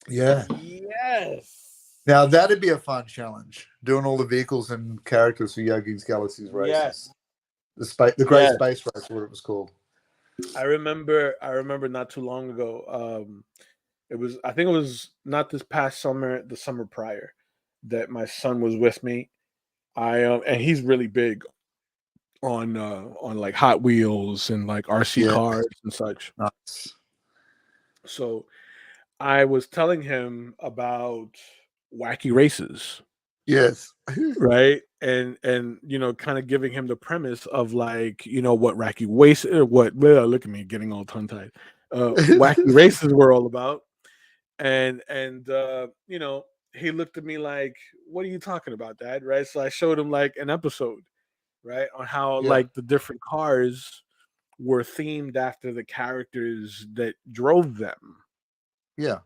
Yeah. Yes. Now that'd be a fun challenge, doing all the vehicles and characters for Yogi's Galaxy Races. Yes. The Great Yes. Space Race, what it was called. I remember not too long ago. I think it was not this past summer, the summer prior, that my son was with me. And he's really big on like Hot Wheels and like RC Yeah. cars and such. Nice. So I was telling him about Wacky Races, Yes. right? And kind of giving him the premise of like, what Wacky Race, well, look at me getting all tongue tied. Wacky Races were all about. And he looked at me like, what are you talking about, Dad? Right? So I showed him like an episode, right, on how Yeah. like the different cars were themed after the characters that drove them, Yeah.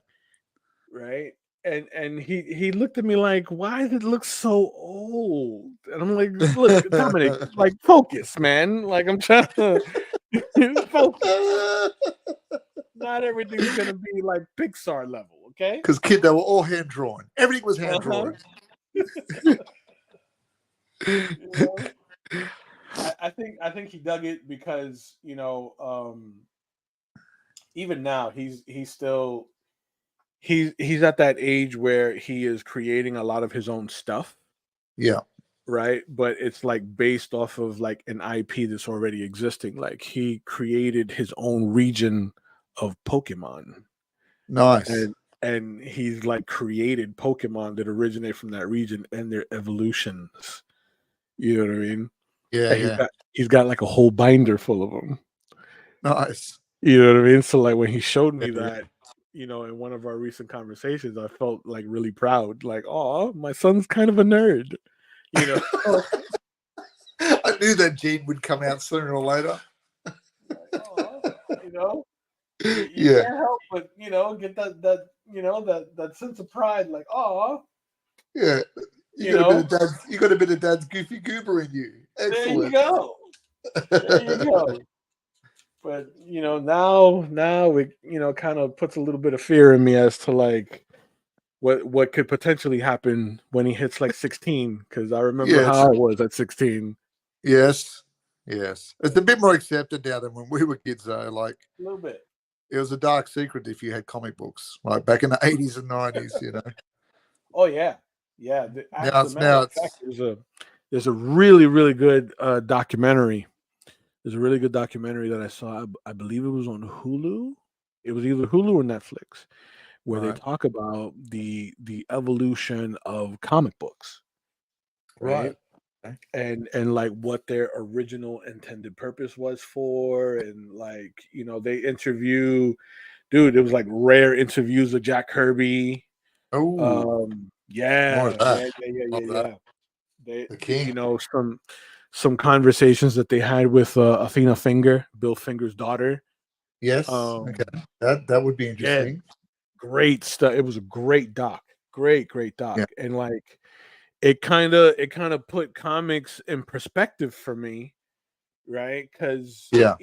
right? And he looked at me like, why does it look so old? And I'm like, look, Dominic, like focus, man. Like I'm trying to focus. Not everything's gonna be like Pixar level, okay? Because kid, they were all hand drawn. Everything was hand drawn. I think he dug it because even now he's still he's at that age where he is creating a lot of his own stuff, Yeah. right? But it's like based off of like an IP that's already existing. Like he created his own region of Pokemon. Nice. And he's like created Pokemon that originate from that region and their evolutions. You know what I mean? Yeah. And Yeah. he's got like a whole binder full of them. Nice. You know what I mean? So like when he showed me Yeah. that, in one of our recent conversations, I felt like really proud. Like, oh, my son's kind of a nerd. I knew that gene would come out sooner or later. Like, oh, you Yeah, can't help but get that sense of pride. Like, oh, yeah. you know, You got a bit of dad's goofy goober in you. there you Excellent. go. There you go. But now it kind of puts a little bit of fear in me as to like what could potentially happen when he hits like 16, because I remember Yes, how I was at 16. yes, yes. It's a bit more accepted now than when we were kids, though. Like, A little bit. it was a dark secret if you had comic books, like back in the 80s and 90s. Oh yeah, yeah. Now As a it's matter now of fact, it's there's a really really good documentary. There's a really good documentary that I saw. I believe it was on Hulu. It was either Hulu or Netflix, where they right, talk about the evolution of comic books, right? right. Okay. And like what their original intended purpose was for, and like they interview, dude, it was like rare interviews with Jack Kirby. Oh, more Yeah, of yeah, that. yeah, yeah, More yeah, of that. yeah. They, The they king. some conversations that they had with Athena Finger, Bill Finger's daughter. Yes. Okay. Um, That would be yeah, interesting. great stuff. It was a great doc, great doc, Yeah. and like it kind of put comics in perspective for me, right? Because Yeah.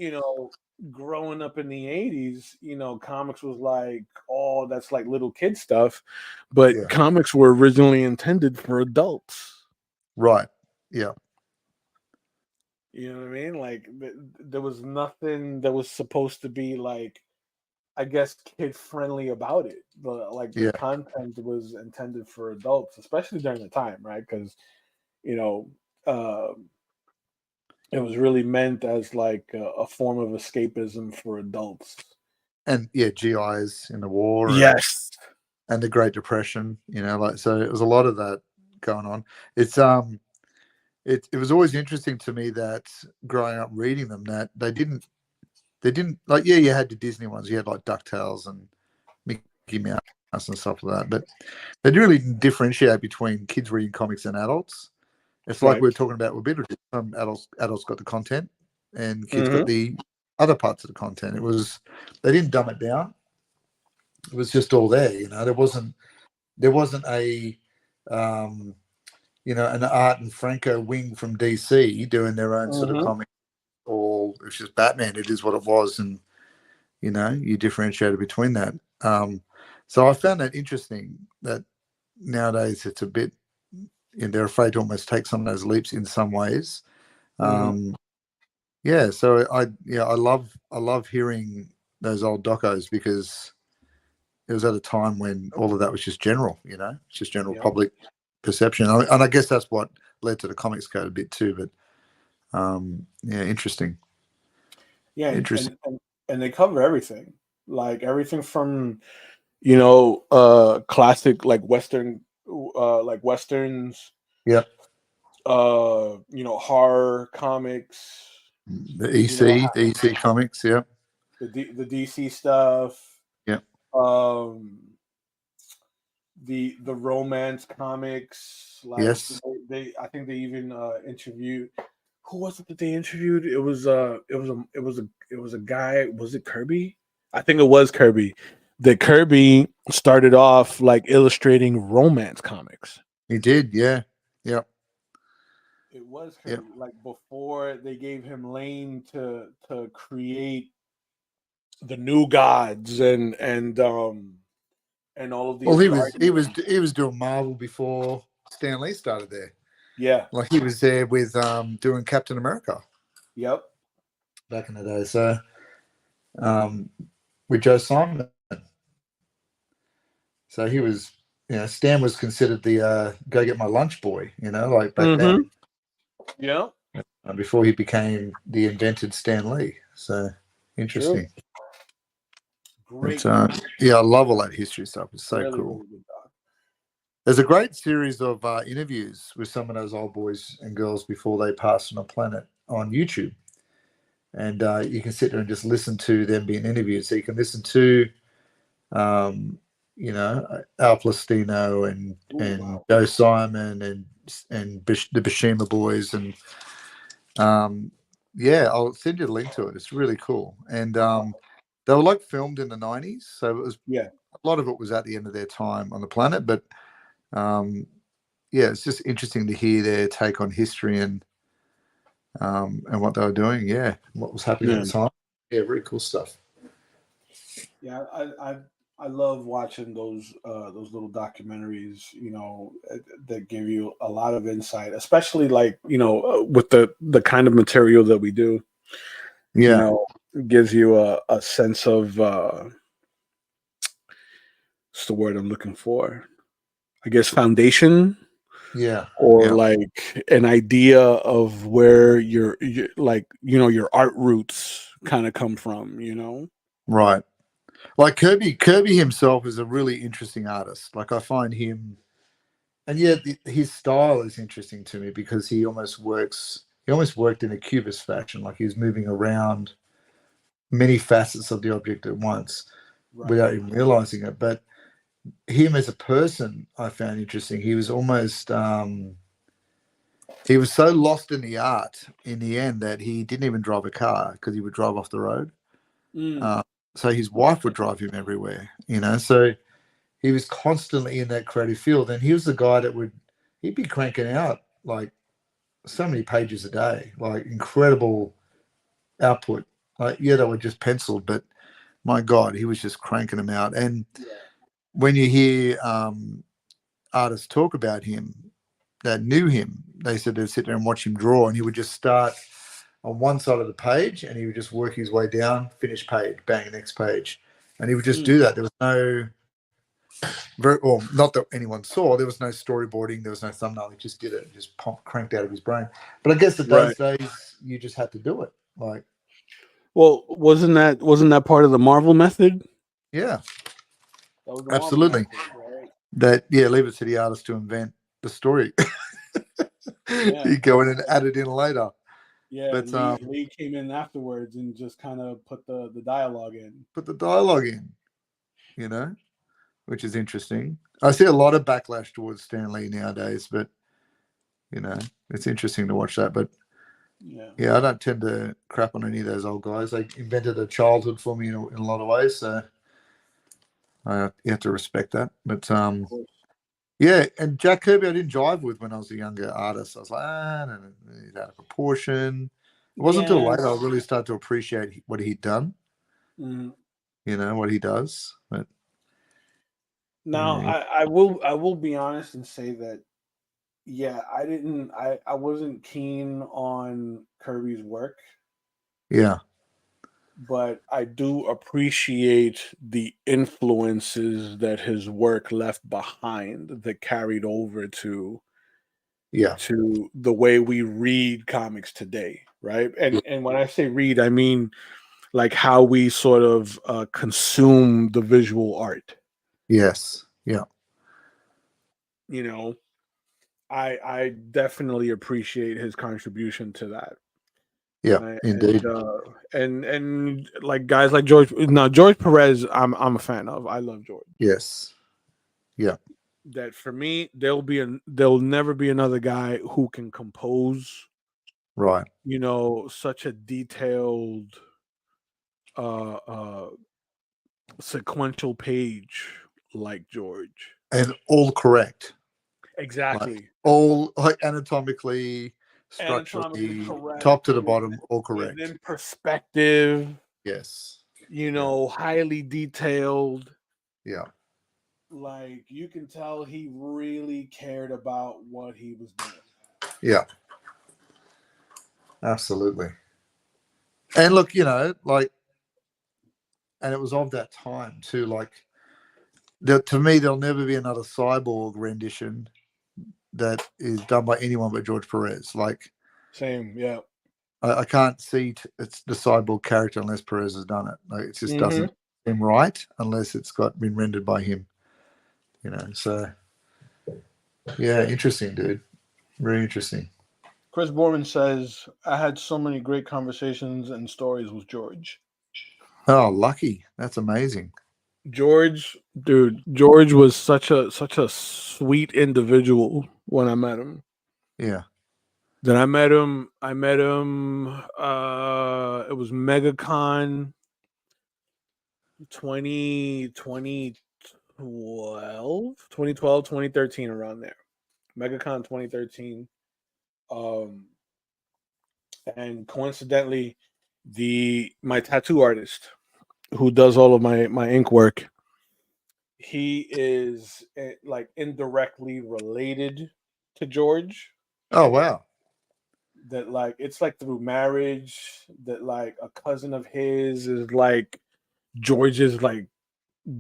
growing up in the 80s, comics was like, oh, that's like little kid stuff, but Yeah. comics were originally intended for adults. Right. Yeah. You know what I mean? Like there was nothing that was supposed to be like, I guess, kid friendly about it. But like the Yeah. content was intended for adults, especially during the time, right? Because you know, uh, it was really meant as like a form of escapism for adults. And yeah, GIs in the war Yes. and the Great Depression. Like, so it was a lot of that going on. It's it was always interesting to me that growing up reading them, that they didn't like, yeah, you had the Disney ones, you had like DuckTales and Mickey Mouse and stuff like that, but they didn't really differentiate between kids reading comics and adults. It's like Right. we were talking about with Beetlejuice. Some adults got the content and kids got Mm-hmm. the other parts of the content. They didn't dumb it down. It was just all there. There wasn't a an Art and Franco wing from DC doing their own sort of Mm-hmm. comic, or it's just Batman. It is what it was, and you differentiated between that. So I found that interesting. That nowadays it's a bit, they're afraid to almost take some of those leaps in some ways. Mm-hmm. Yeah, so I love hearing those old docos, because it was at a time when all of that was just general, it's just general Yep. public perception. And I guess that's what led to the Comics Code a bit too. But yeah, interesting. Yeah, Interesting. and they cover everything, like everything from classic like westerns, Yeah. horror comics, The you know EC, the EC comics. Yeah. the DC stuff, Yeah. um the romance comics, like Yes. they I think they even interviewed, who was it that they interviewed? It was a guy. Was it Kirby? I think it was Kirby. That Kirby started off like illustrating romance comics. He did. Yeah. Yeah. It was Yeah. Kirby. Like before they gave him lane to create the New Gods and all of Well, these he was he was guardians. he was doing Marvel before Stan Lee started there. Yeah. Like, he was there with doing Captain America Yep. back in the day. So um, with Joe Simon. So he was, Stan was considered the go get my lunch boy, like back Mm-hmm. then, Yeah. before he became the invented Stan Lee. So True. interesting. But Great. yeah, I love all that history stuff. It's so Really, cool. really good dog. There's a great series of interviews with some of those old boys and girls before they passed on a planet on YouTube. And you can sit there and just listen to them being interviewed. So you can listen to You know, Al Plastino and Joe Simon and the Bashima boys, and yeah, I'll send you the link to it. It's really cool, and they were like filmed in the '90s, so it was Yeah. a lot of it was at the end of their time on the planet, but yeah, it's just interesting to hear their take on history and what they were doing. Yeah, what was happening at the time. Yeah, very cool stuff. Yeah, I love watching those little documentaries, you know, that give you a lot of insight, especially like, you know, with the kind of material that we do, you Yeah, know, it gives you a sense of what's the word I'm looking for? I guess foundation, yeah, or yeah. like an idea of where your like, you know, your art roots kind of come from, you know? Right. Like Kirby himself is a really interesting artist. Like I find him, and yeah, his style is interesting to me because he almost works. He almost worked in a cubist fashion, like he was moving around many facets of the object at once Right. without even realizing it. But him as a person, I found interesting. He was almost he was so lost in the art in the end that he didn't even drive a car because he would drive off the road. Mm, Uh, so his wife would drive him everywhere, you know. So he was constantly in that creative field, and he was the guy that he'd be cranking out like so many pages a day, like incredible output. Like yeah, they were just penciled, but my God, he was just cranking them out. And when you hear artists talk about him that knew him, they said they'd sit there and watch him draw, and he would just start on one side of the page, and he would just work his way down, finish page, bang, next page, and he would just do that. There was no well, not that anyone saw. There was no storyboarding. There was no thumbnail. He just did it, just cranked out of his brain. But I guess that right. those days you just had to do it. Like, Well, wasn't that part of the Marvel method? yeah, That was the Marvel absolutely. method, right? That yeah, leave it to the artist to invent the story. Yeah, You go in and add it in later. yeah. But Lee came in afterwards and just kind of put the dialogue in. put the dialogue in, you know, which is interesting. I see a lot of backlash towards Stan Lee nowadays, but you know, it's interesting to watch that. But Yeah, yeah, I don't tend to crap on any of those old guys. They invented a childhood for me in a lot of ways, so you have to respect that. But of course. yeah, and Jack Kirby, I didn't jive with when I was a younger artist. I was like, no, he's out of proportion. It wasn't until Yeah. later I really started to appreciate what he'd done. Mhm. You know what he does. But Now, yeah, I will be honest and say that yeah, I wasn't keen on Kirby's work, yeah, but I do appreciate the influences that his work left behind that carried over yeah, to the way we read comics today, right? yeah, And when I say read, I mean like how we sort of consume the visual art. yes, yeah, You know, I definitely appreciate his contribution to that. yeah, Right? indeed, And like guys like George Perez, I'm a fan of. I love George. yes, yeah, That for me, there'll never be another guy who can compose, right, you know, such a detailed uh uh sequential page like George. and all correct, like Exactly. all like anatomically, Anatomically structurally, correct, top to the bottom, all correct. within perspective, Yes, you yeah, know, highly detailed. yeah, Like you can tell he really cared about what he was doing. yeah, absolutely. And look, you know, like, and it was of that time too. Like, to me, there'll never be another cyborg rendition that is done by anyone but George Perez. Like, Same, yeah. I can't see it's the cyborg character unless Perez has done it. Like, it just Hmm. doesn't seem right unless it's got been rendered by him. You know, so yeah, interesting, dude. Very interesting. Chris Borman says, I had so many great conversations and stories with George. Oh, lucky. That's amazing. George, dude, George was such a sweet individual when I met him. Yeah. Then I met him it was MegaCon 2013 around there. MegaCon 2013. Um and coincidentally my tattoo artist who does all of my ink work, he is like indirectly related to George. Oh wow. That like it's like through marriage that like a cousin of his is like George's like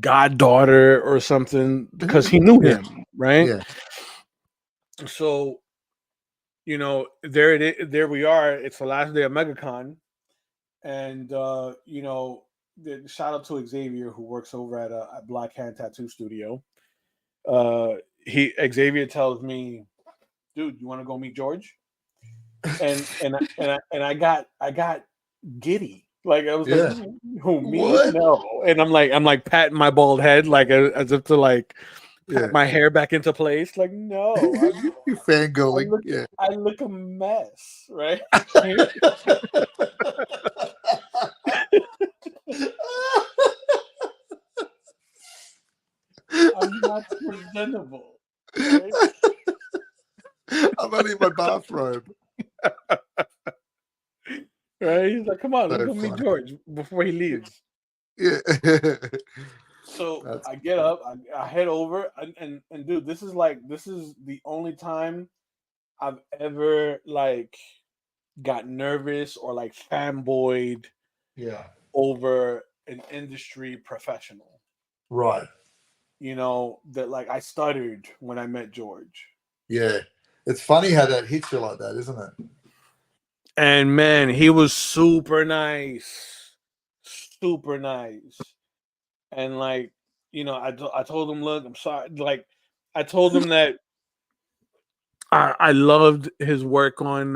goddaughter or something because he knew Yeah. him, right? Yeah. So there we are. It's the last day of MegaCon, and shout out to Xavier who works over at Black Hand Tattoo Studio. He Xavier tells me, "Dude, you want to go meet George?" And I got giddy. Like I was like, Yeah. "Who me? What? No!" And I'm like patting my bald head like as if to like pat Yeah. my hair back into place. Like no, You I fangirling. look Yeah. I look a mess, right? I'm not presentable, right? I'm only in my bathrobe. Right? He's like, "Come on, let's So go meet funny. George before he leaves." Yeah. So That's I get up, I head over, and dude, this is the only time I've ever like got nervous or like fanboyed yeah. over an industry professional. Right. That like I stuttered when I met George. Yeah. It's funny how that hits you like that, isn't it? And man, he was super nice. Super nice. And like, I told him, look, I'm sorry. Like, I told him that I loved his work on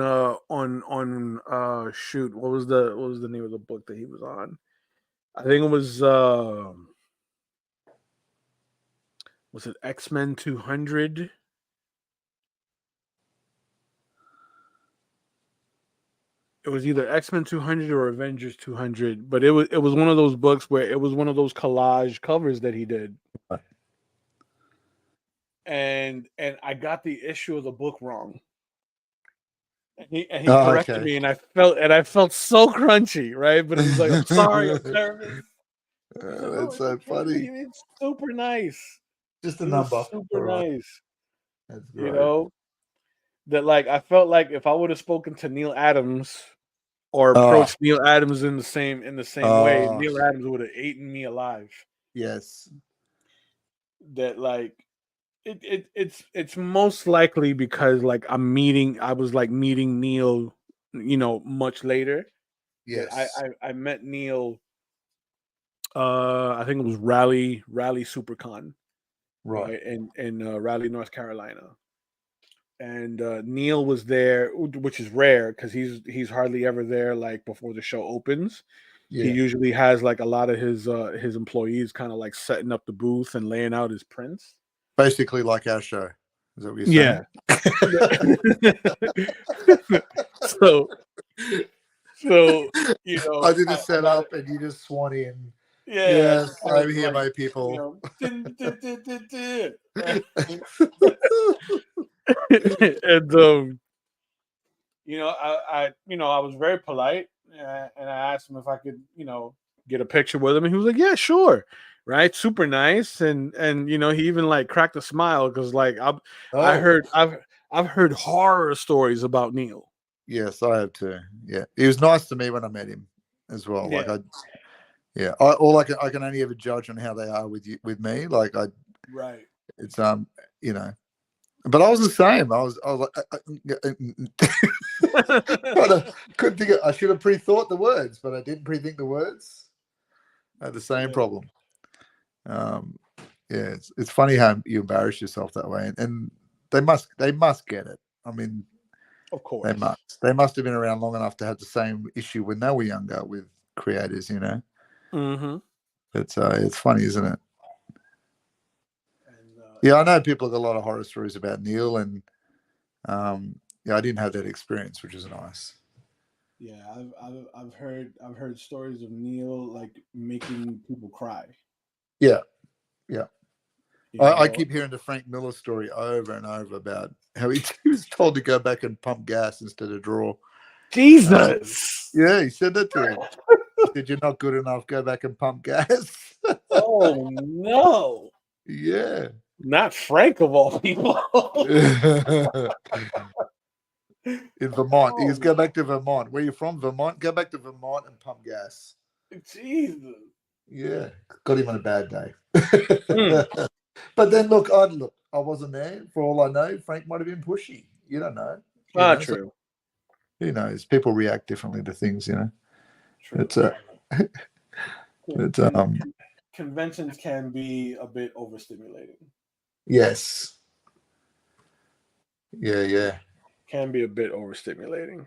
shoot. What was the name of the book that he was on? I think it was it X-Men 200? It was either X-Men 200 or Avengers 200, but it was one of those books where it was one of those collage covers that he did. And I got the issue of the book wrong. And he Oh, corrected okay. me, and I felt so crunchy, right? But he's like, "I'm sorry, I'm nervous." I said, "No, That's it's so okay." funny. It's super nice. Just a He was number. super All right. nice. That's You great. know that like I felt like if I would have spoken to Neil Adams or Oh, approached Neil Adams in the same way, oh, Neil Adams would have eaten me alive. yes. That like it's most likely because like I was like meeting Neil, much later. That Yes. I met Neil. I think it was Raleigh SuperCon, Right. right, in Raleigh, North Carolina, and Neil was there, which is rare because he's hardly ever there like before the show opens. He Yeah. usually has like a lot of his employees kind of like setting up the booth and laying out his prints. Basically like our show. Is that what you're Yeah. saying? so so I did a I got it. setup and you just swan in. Yeah, I Yes, just started I'm here, like my people. din, din, din, din, din, right? And I was very polite, and I asked him if I could, get a picture with him, and he was like, "Yeah, sure." Right, super nice, and he even like cracked a smile because like I Oh, heard I've heard horror stories about Neil. yes, I have too. Yeah, he was nice to me when I met him as well. Like Yeah, yeah, I can only ever judge on how they are with you with me. Like right. it's you know, but I was the same. I was couldn't think. I should have pre-thought the words, but I didn't pre-think the words. I had the same Yeah, problem. Um, yeah, it's funny how you embarrass yourself that way, and they must get it. I mean, of they course. must have been around long enough to have the same issue when they were younger with creators. Hmm. It's funny, isn't it? And Yeah, I know people have got a lot of horror stories about Neil, and yeah, I didn't have that experience, which is nice. yeah, I've heard stories of Neil like making people cry. Yeah, yeah. You I know, keep hearing the Frank Miller story over and over about how he was told to go back and pump gas instead of draw. Jesus. Yeah, he said that to him. He said, "You're not good enough. Go back and pump gas." Oh no. Yeah. Not Frank of all people. In Vermont. He goes, Oh, go back to Vermont. Where you from? Vermont? Go back to Vermont and pump gas. Jesus. Yeah. Got him on a bad day. Mm. But then look, I wasn't there. For all I know, Frank might have been pushy. You don't know. So True. who knows? People react differently to things, True. It's it's Conventions can be a bit overstimulating. yes. Yeah. Can be a bit overstimulating.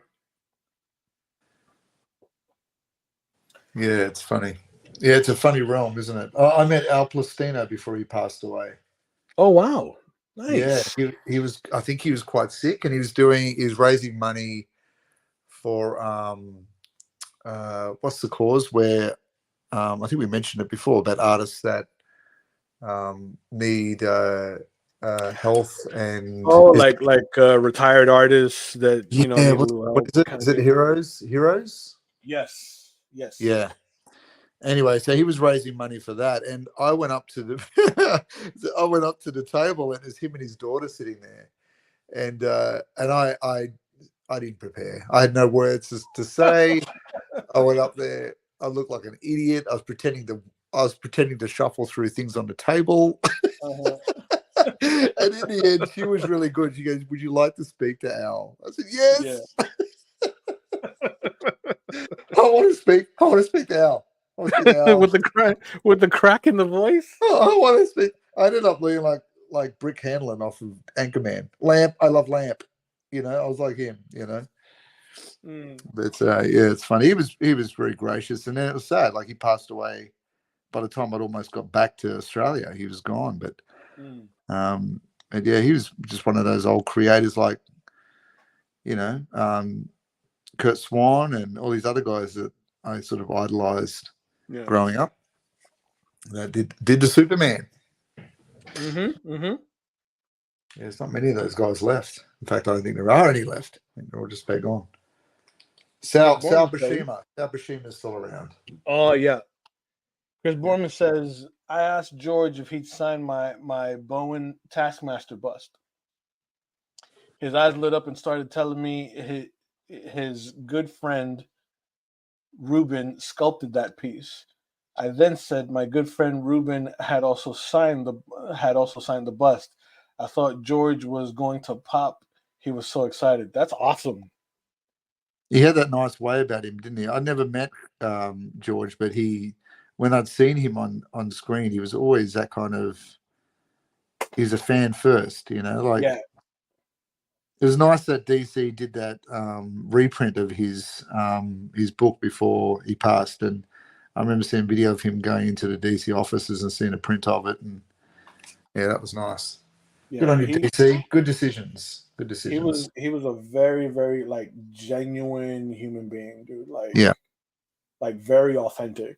Yeah, it's funny. Yeah, it's a funny realm, isn't it? I met Al Plastino before he passed away. Oh wow. Yeah, Nice. he was. I think he was quite sick, and he was raising money for what's the cause? Where I think we mentioned it before about artists that need health and Oh, like retired artists that yeah. need a What little what help is it? kind Is of it thing. Heroes? Heroes? Yes. Yes. Yeah. Anyway, so he was raising money for that, and I went up to the I went up to the table, and there's him and his daughter sitting there, and I didn't prepare. I had no words to say. I went up there. I looked like an idiot. I was pretending to shuffle through things on the table. Uh-huh. And in the end, she was really good. She goes, "Would you like to speak to Al?" I said, Yeah. "Yes, I want to speak. I want to speak to Al. I want to speak to Al. with the crack in the voice. I want to speak." I ended up looking like Brick Hanlon off of Anchorman. Lamp. I love Lamp. I was like him. Mm. But yeah, it's funny. He was very gracious, and then it was sad. Like he passed away. By the time I'd almost got back to Australia, he was gone. But Mm. and yeah, he was just one of those old creators, like Kurt Swan and all these other guys that I sort of idolized growing up. That did the Superman. Mm-hmm. Mm-hmm. Yeah, there's not many of those guys left. In fact, I don't think there are any left. I think they're all just back on. Sal Buscema. Sal Buscema is still around. Oh yeah. Chris Borman says, I asked George if he'd sign my Bowen Taskmaster bust. His eyes lit up and started telling me his good friend Ruben sculpted that piece. I then said my good friend Ruben had also signed the bust. I thought George was going to pop. He was so excited. That's awesome. He had that nice way about him, didn't he? I never met George, but when I'd seen him on screen, he was always that kind of. He's a fan first, like. Yeah. It was nice that DC did that reprint of his book before he passed, and I remember seeing a video of him going into the DC offices and seeing a print of it, and yeah, that was nice. Yeah, good on you, DC. Good decisions. Good decisions. He was a very, very like genuine human being, dude. Like very authentic.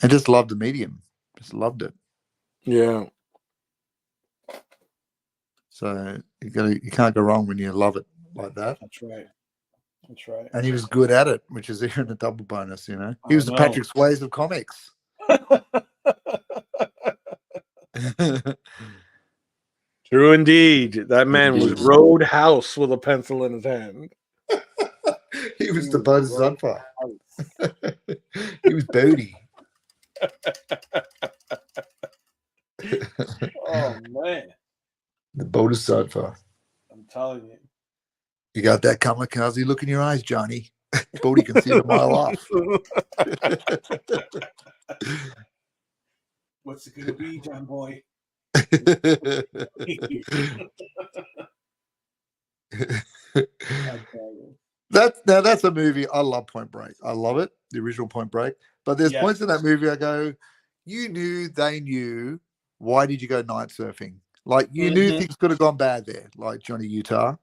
I just loved the medium. Just loved it. Yeah. So you can't go wrong when you love it like that. That's right. That's right. And he was good at it, which is even a double bonus, He was the Patrick Swayze of comics. True indeed. That man was Roadhouse with a pencil in his hand. He was the Bodhisattva. He was Bodhi. Oh man. The Bodhisattva. I'm telling you. You got that kamikaze look in your eyes, Johnny. Bodhi can see it a mile off. What's it gonna be, John boy? That's a movie. I love Point Break. I love it, the original Point Break. But there's points in that movie I go, you knew they knew. Why did you go night surfing? Like you knew things could have gone bad there. Like Johnny Utah,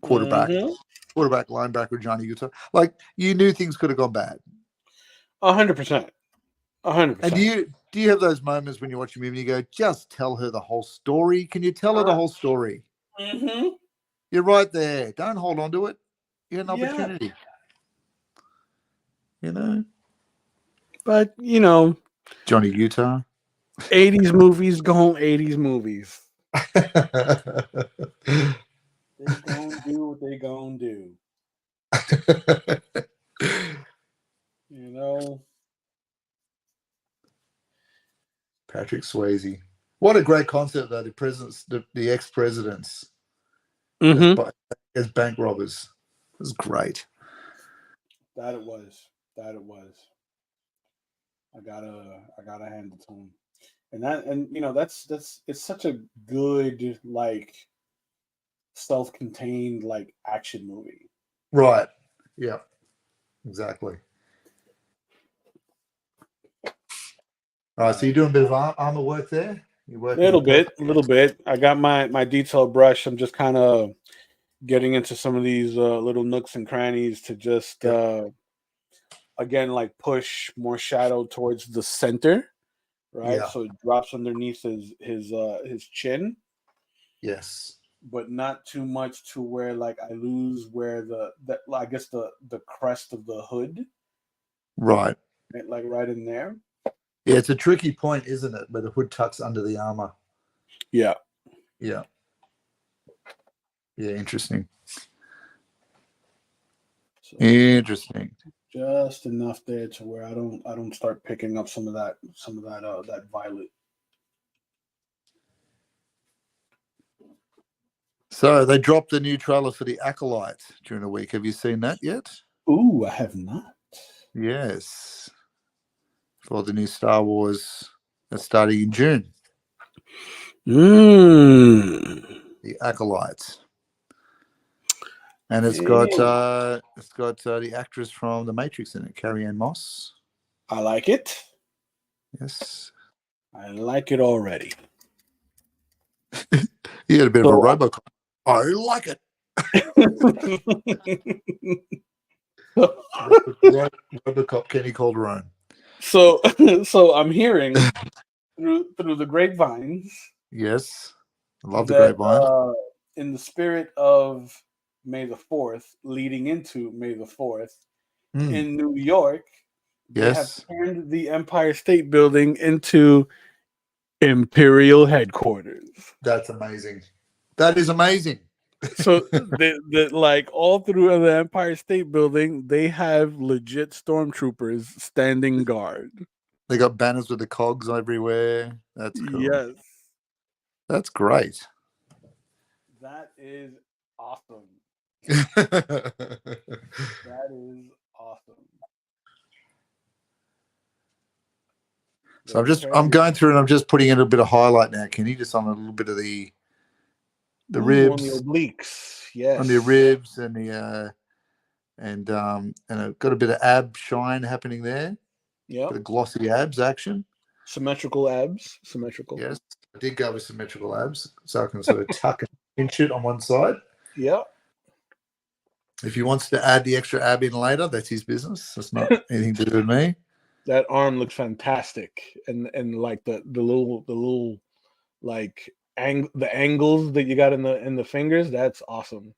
quarterback, linebacker Johnny Utah. Like you knew things could have gone bad. 100%. 100%. And do you have those moments when you watch a movie and you go, just tell her the whole story? Can you tell her the whole story? You're right there. Don't hold on to it. You have an opportunity. You know? But, you know, Johnny Utah. 80s movies going 80s movies. They gonna do what they gonna do. You know? Patrick Swayze. What a great concept, though. The ex-presidents as bank robbers. It was great. That it was. I gotta hand it to him. And you know, that's it's such a good, like, self-contained, like, action movie. Right. Yeah. Exactly. All right, so you're doing a bit of armor work there? You're working a little bit. I got my detail brush. I'm just kind of getting into some of these little nooks and crannies to just again, like, push more shadow towards the center, right? Yeah. So it drops underneath his chin. Yes. But not too much to where, like, I lose where I guess the crest of the hood. Right. Like right in there. Yeah, it's a tricky point, isn't it? Where the hood tucks under the armor. Yeah. Yeah. Yeah, interesting. So interesting. Just enough there to where I don't start picking up some of that violet. So they dropped the new trailer for The Acolyte during the week. Have you seen that yet? Ooh, I have not. Yes. For the new Star Wars that's starting in June. The Acolyte. And it's got the actress from The Matrix in it, Carrie-Anne Moss. I like it. Yes. I like it already. You had a bit of a Robocop. I like it. Robocop Kenny Calderon. So I'm hearing through the grapevines. Yes. I love the grapevine. In the spirit of May the 4th, leading into May the 4th, in New York, they have turned the Empire State Building into Imperial headquarters. That's amazing. That is amazing. So like, all through the Empire State Building, they have legit stormtroopers standing guard. They got banners with the cogs everywhere. That's cool. Yes. That's great. That is awesome. That is awesome. So I'm going through and I'm just putting in a bit of highlight now. Can you just on a little bit of the ribs, on the obliques, yes, on the ribs and the and I've got a bit of ab shine happening there. Yeah, the glossy abs action, symmetrical abs, Yes, I did go with symmetrical abs, so I can sort of tuck and pinch it on one side. Yeah. If he wants to add the extra ab in later, that's his business. That's not anything to do with me. That arm looks fantastic, and like the little like the angles that you got in the fingers, that's awesome.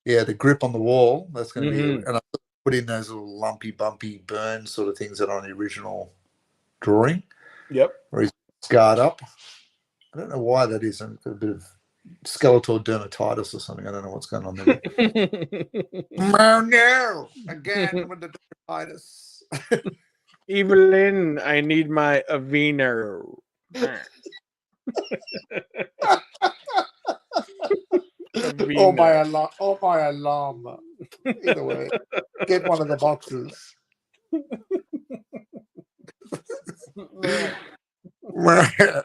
Yeah, the grip on the wall, that's going to be, and I put in those little lumpy, bumpy burn sort of things that are on the original drawing. Yep. Where he's scarred up. I don't know why that is. I've got a bit of Skeletor dermatitis or something. I don't know what's going on there. Oh no! Again with the dermatitis. Evelyn, I need my Avenger. Oh my alarm! Either way, get one of the boxes.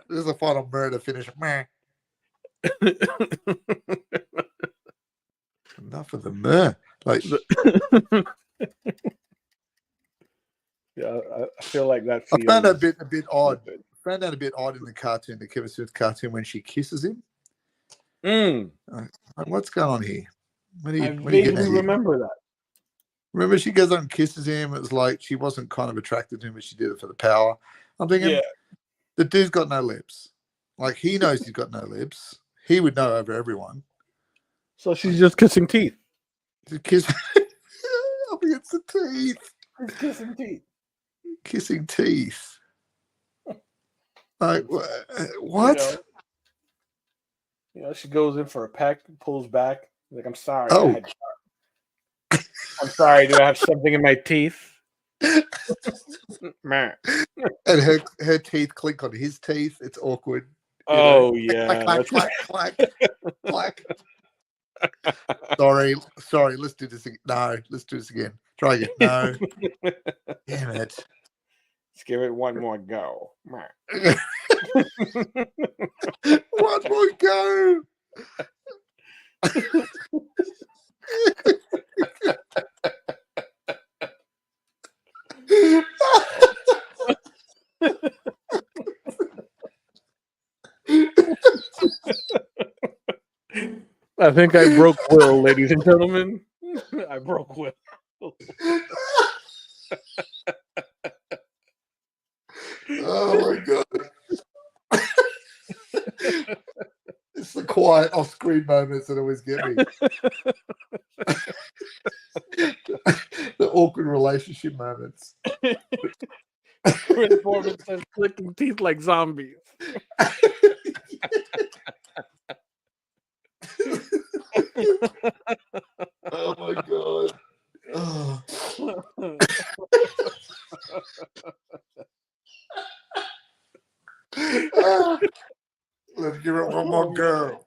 This is the final murder finish. Enough of the meh. Like, yeah, feel like that. I found that a bit odd. Found that a bit odd in the cartoon, the Kevin Smith cartoon, when she kisses him. Like, what's going on here? I vaguely remember that. Remember, she goes on and kisses him. It was like she wasn't kind of attracted to him, but she did it for the power. I'm thinking, the dude's got no lips. Like, he knows he's got no lips. He would know over everyone. So she's just kissing teeth. She's kissing. Up against the teeth. She's kissing teeth. Kissing teeth. Like, what? You know, she goes in for a peck, pulls back. Like, I'm sorry. Oh. I'm sorry. Do I have something in my teeth? And her teeth clink on his teeth. It's awkward. Oh, yeah. Clack, clack, clack, clack. Sorry. Let's do this again. No, let's do this again. Try again. No. Damn it. Let's give it one more go. One more go. I think I broke Will, ladies and gentlemen. I broke Will. Oh my god. It's the quiet off-screen moments that always get me. The awkward relationship moments. Chris Foreman says clicking teeth like zombies. Oh my god. Oh. Let's give it one more go.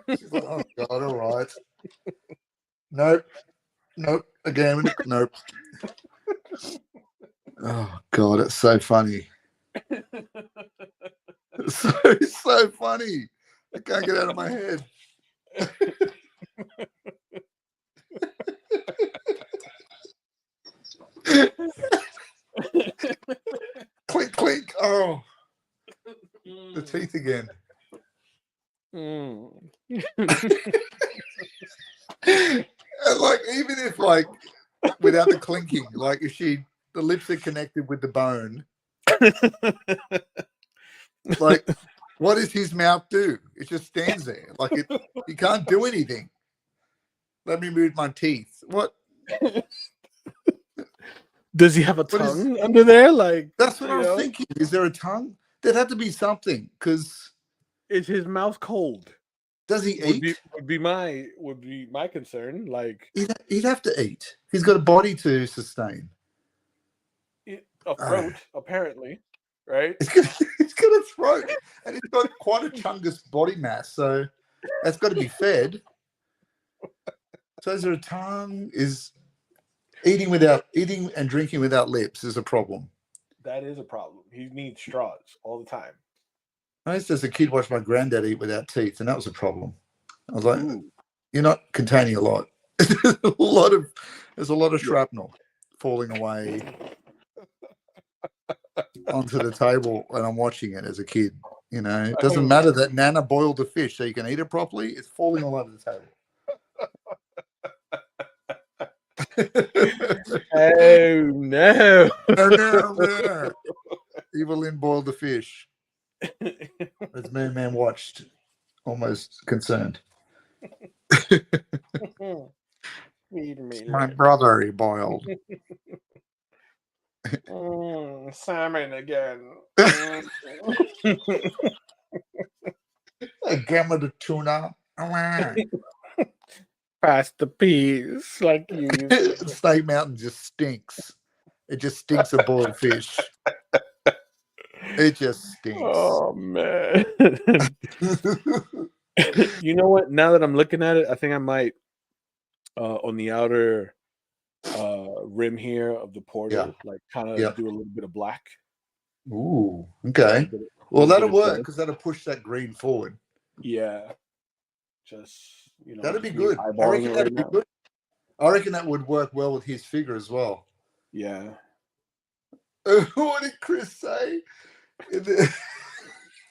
She's like, oh god, all right. Nope. Again, nope. Oh god, it's so funny. It's so funny. I can't get out of my head. Clink, clink. Oh, the teeth again. And like, even if like without the clinking, like if the lips are connected with the bone, like what does his mouth do? It just stands there. Like you can't do anything. Let me move my teeth. What? Does he have a tongue under there? Like, that's what I was thinking. Is there a tongue? There'd have to be something, because is his mouth cold? Does he eat? Would be my concern. Like, he'd have to eat. He's got a body to sustain. A throat, apparently, right? He's got a throat, and he's got quite a chungus body mass, so that's got to be fed. So is there a tongue? Is eating and drinking without lips is a problem? That is a problem. He needs straws all the time. I used to, as a kid, watch my granddad eat without teeth, and that was a problem. I was like, you're not containing a lot. There's a lot of shrapnel falling away onto the table when I'm watching it as a kid. You know, it doesn't matter that Nana boiled the fish so you can eat it properly. It's falling all over the table. Oh no! No. Evelyn boiled the fish. As Man watched, almost concerned. My brother, he boiled. Salmon again. Again with the tuna. Pass the peas, like you. Snake Mountain just stinks. It just stinks of boiled fish. It just stinks. Oh man. You know what? Now that I'm looking at it, I think I might on the outer rim here of the portal, like kind of do a little bit of black. Ooh, okay. Well, that'll work because that'll push that green forward. Yeah. Just, you know, that'd be good. I reckon that'd be good. I reckon that would work well with his figure as well. Yeah. What did Chris say? In the,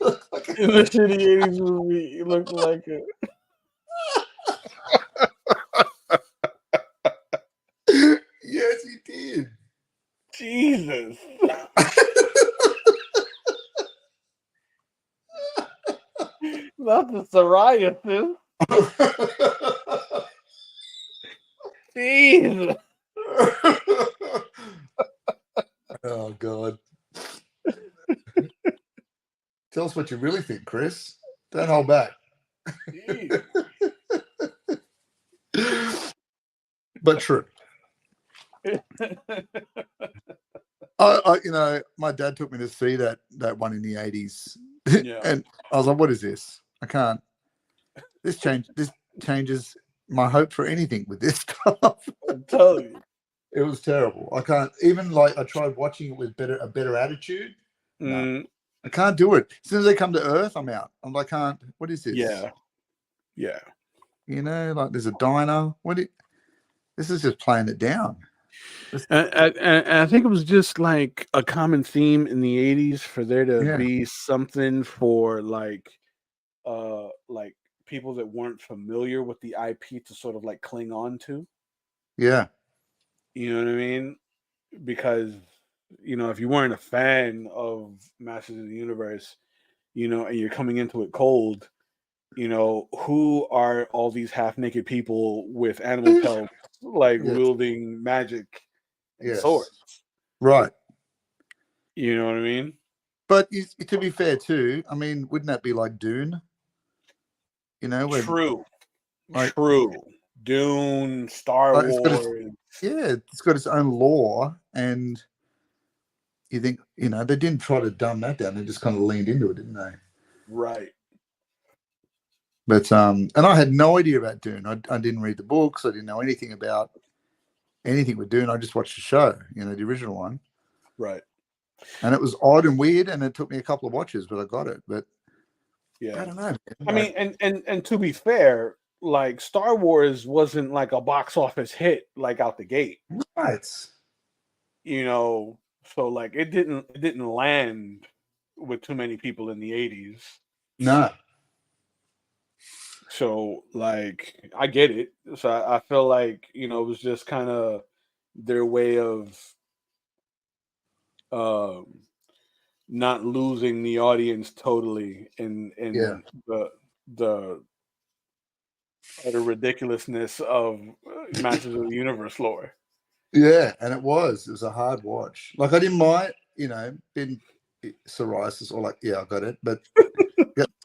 In the shitty 80s movie, he looked like a... yes, he did. Jesus. Not the psoriasis. Jesus. Oh, God. Tell us what you really think, Chris. Don't hold back. But true. My dad took me to see that one in the 80s. Yeah. And I was like, what is this? I can't. This changes my hope for anything with this stuff. I'm telling you. It was terrible. I can't even, like, I tried watching it with a better attitude. No, I can't do it. As soon as they come to Earth, I'm out. I'm like, what is this? Yeah. Like there's a diner. This is just playing it down. And I think it was just like a common theme in the 80s for there to be something for like people that weren't familiar with the IP to sort of like cling on to. Yeah. You know what I mean? Because, if you weren't a fan of Masters of the Universe, and you're coming into it cold, who are all these half-naked people with animal pelts, like wielding magic and swords? Right. You know what I mean? But to be fair too, I mean, wouldn't that be like Dune? True. Like, True. Dune, Star Wars. It's got its own lore, and you think, they didn't try to dumb that down. They just kind of leaned into it, didn't they? Right. But and I had no idea about Dune. I didn't read the books. I didn't know anything about anything with Dune. I just watched the show, the original one. Right. And it was odd and weird, and it took me a couple of watches, but I got it. But yeah, I don't know. I mean, and to be fair, like Star Wars wasn't like a box office hit like out the gate. Right. So like it didn't land with too many people in the 80s. No. So like I get it. So I feel like, it was just kind of their way of not losing the audience totally in the utter ridiculousness of Masters of the Universe lore. Yeah, and it was a hard watch. Like I didn't mind, been psoriasis or like, I got it, but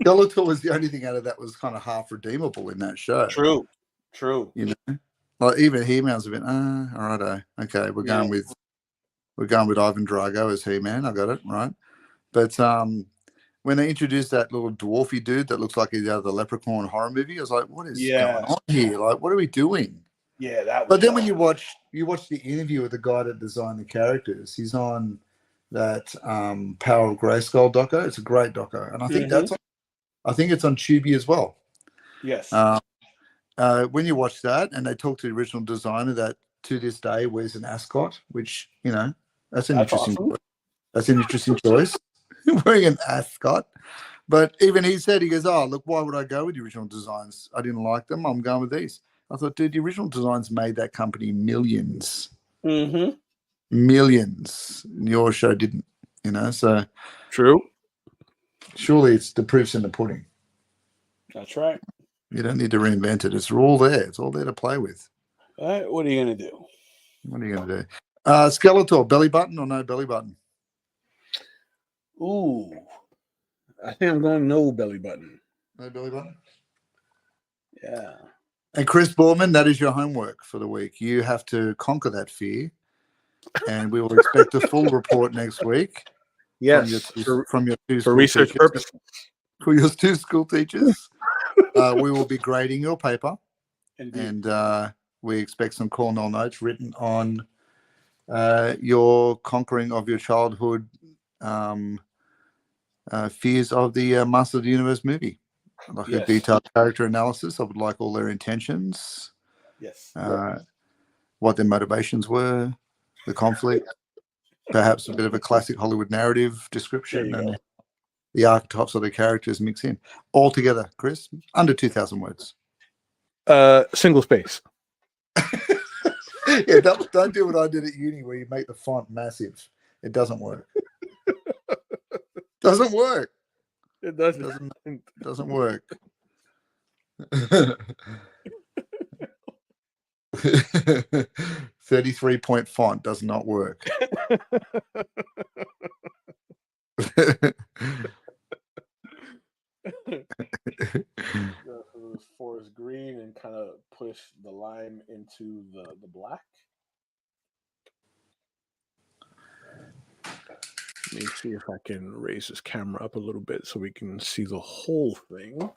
Skeletor was the only thing out of that was kind of half redeemable in that show. True. Like even He-Man's a bit, all right, okay, we're going with Ivan Drago as He-Man. I got it right, but when they introduced that little dwarfy dude that looks like he's out of the Leprechaun horror movie, I was like, what is going on here? Like, what are we doing? Yeah, that was. But then when you watch the interview with the guy that designed the characters, he's on that Power of Grayskull doco. It's a great doco, and I think it's on Tubi as well. Yes. When you watch that, and they talk to the original designer that to this day wears an ascot, which that's an interesting. Awesome. That's an interesting choice, wearing an ascot. But even he said, he goes, "Oh, look, why would I go with the original designs? I didn't like them. I'm going with these." I thought, dude, the original designs made that company millions. Mm-hmm. Millions. Your show didn't, so. True. Surely it's the proof's in the pudding. That's right. You don't need to reinvent it. It's all there. It's all there to play with. All right, what are you going to do? What are you going to do? Skeletor, belly button or no belly button? Ooh. I think I'm going no belly button. No belly button? Yeah. And Chris Borman, that is your homework for the week. You have to conquer that fear, and we will expect a full report next week. Yes, from your two for research purposes. For your two school teachers, we will be grading your paper. Indeed. And we expect some Cornell notes written on your conquering of your childhood fears of the Master of the Universe movie. Like a detailed character analysis. I would like all their intentions. Yes. What their motivations were, the conflict. perhaps a bit of a classic Hollywood narrative There description, you and the archetypes of the characters mix in all together. Chris, under 2,000 words. go. Single space. Yeah, don't do what I did at uni, where you make the font massive. It doesn't work. Doesn't work. It doesn't. Doesn't work. 33-point font does not work. Go for this forest green and kind of push the lime into the black. Let me see if I can raise this camera up a little bit so we can see the whole thing.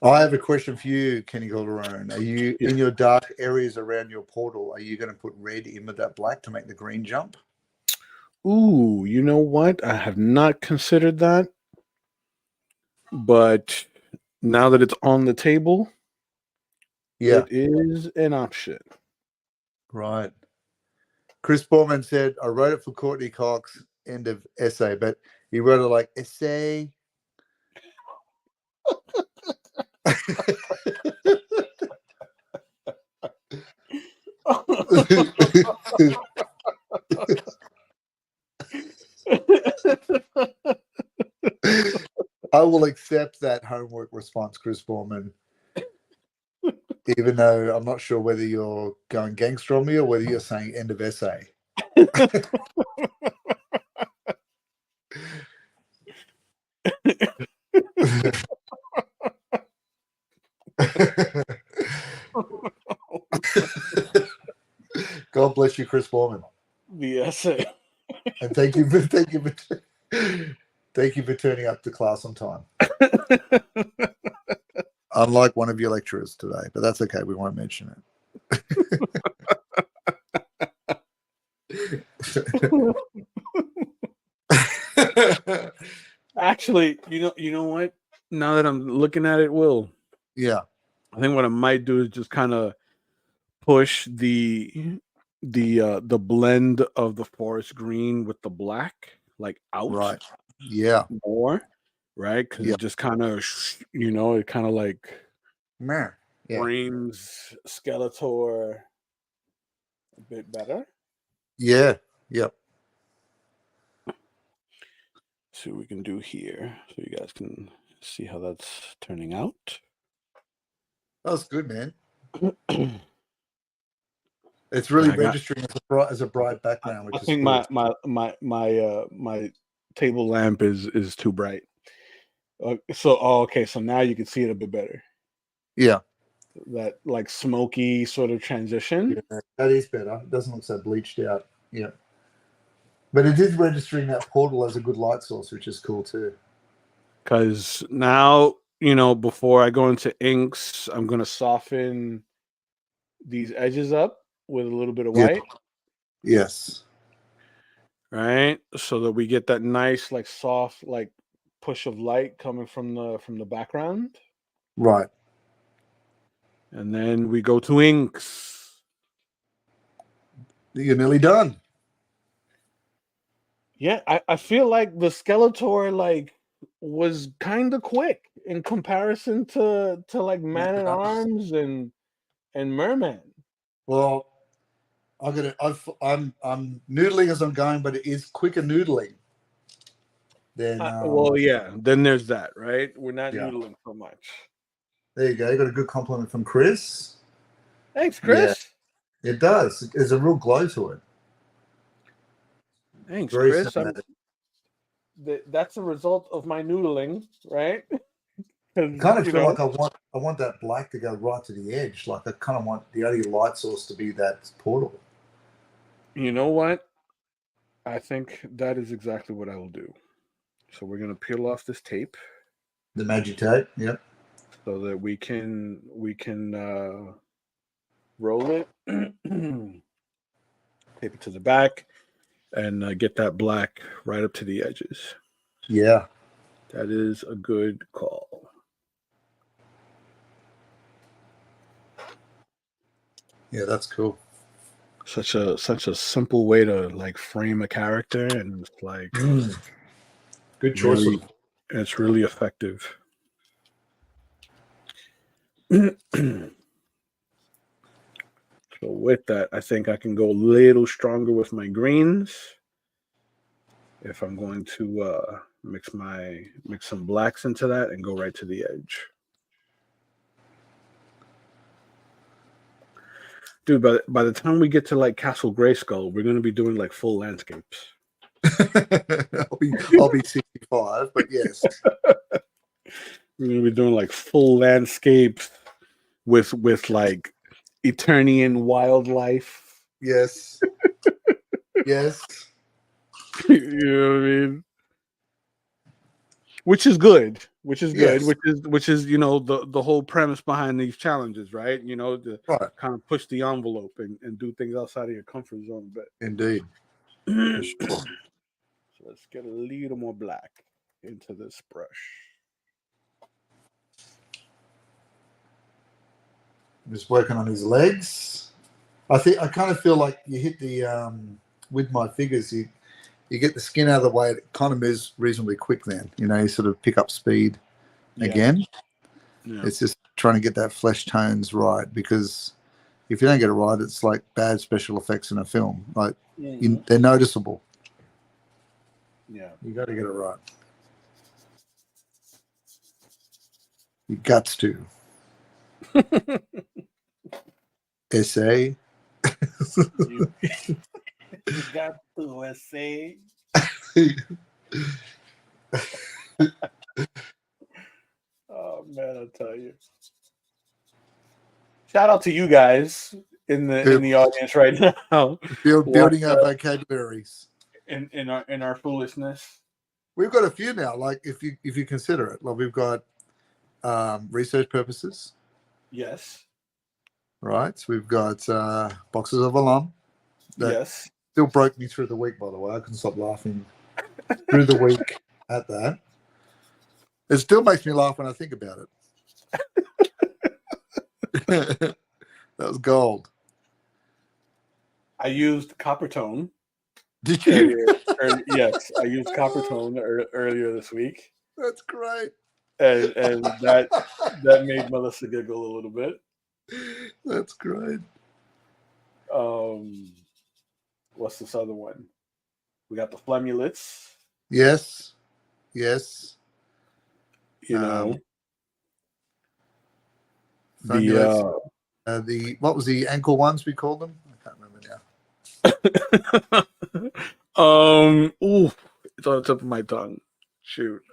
I have a question for you, Kenny Calderone. Are you in your dark areas around your portal? Are you going to put red in with that black to make the green jump? Ooh, you know what? I have not considered that, but now that it's on the table, Yeah, it is an option. right. Chris Borman said, I wrote it for Courtney Cox, end of essay, but he wrote it like essay. I will accept that homework response, Chris Borman, even though I'm not sure whether you're going gangster on me or whether you're saying end of essay. God bless you, Chris Borman. The essay. And thank you for turning up to class on time. Unlike one of your lecturers today, but that's okay. We won't mention it. Actually, you know what? Now that I'm looking at it, Will, Yeah. I think what I might do is just kind of push the blend of the forest green with the black like out Right. Yeah. more, right? Because it just kind of it kind of like frames Skeletor a bit better. Yeah. Yep. See what we can do here, so you guys can see how that's turning out. That was good, man. It's really registering as a bright background, which I think my table lamp is too bright. Okay, so now you can see it a bit better. Yeah. That like smoky sort of transition. Yeah, that is better. It doesn't look so bleached out. Yeah. But it is registering that portal as a good light source, which is cool too. Because now, before I go into inks, I'm going to soften these edges up with a little bit of white. Yes. Right? So that we get that nice, like soft, like push of light coming from the background. Right. And then we go to inks. You're nearly done. Yeah, I feel like the Skeletor like was kind of quick in comparison to like Man at Arms and Merman. Well, I'm noodling as I'm going, but it is quicker noodling. Then then there's that, right? We're not noodling so much. There you go. You got a good compliment from Chris. Thanks, Chris. Yeah, it does. There's a real glow to it. Thanks, Chris. That's a result of my noodling, right? I kind of feel like I want that black to go right to the edge. Like I kind of want the only light source to be that portal. You know what? I think that is exactly what I will do. So we're gonna peel off this tape. The magic tape, yep. So that we can roll it, tape it to the back, and get that black right up to the edges. Yeah. That is a good call. Yeah, that's cool. Such a simple way to like frame a character, and it's like Good choice. really, it's really effective. So with that, I think I can go a little stronger with my greens. If I'm going to mix some blacks into that and go right to the edge. Dude, by the time we get to like Castle Grayskull, we're gonna be doing like full landscapes. I'll be 65, but yes. We're gonna be doing like full landscapes with like Eternian wildlife. Yes. Yes. You know what I mean? Which is good. Which is good. Yes. Which is the whole premise behind these challenges, right? To Right. kind of push the envelope and do things outside of your comfort zone. But Indeed. For sure. so let's get a little more black into this brush. Just working on his legs. I kind of feel like you hit the with my figures, you get the skin out of the way, it kind of moves reasonably quick then. You sort of pick up speed again. Yeah. It's just trying to get that flesh tones right, because if you don't get it right, it's like bad special effects in a film. Like they're noticeable. Yeah. You got to get it right. You guts to. Essay. You got to essay. Oh man, I'll tell you. Shout out to you guys in the audience right now. Building our vocabularies. In our foolishness. We've got a few now. Like if you consider it, like we've got research purposes. Yes. Right. So we've got boxes of alum. Yes. Still broke me through the week, by the way. I couldn't stop laughing through the week at that. It still makes me laugh when I think about it. That was gold. I used copper tone. Did you? Yes, I used copper tone earlier this week. That's great. And that made Melissa giggle a little bit. That's great. What's this other one? We got the flemulets. Yes. Yes. The what was the ankle ones we called them? I can't remember now. It's on the tip of my tongue. Shoot.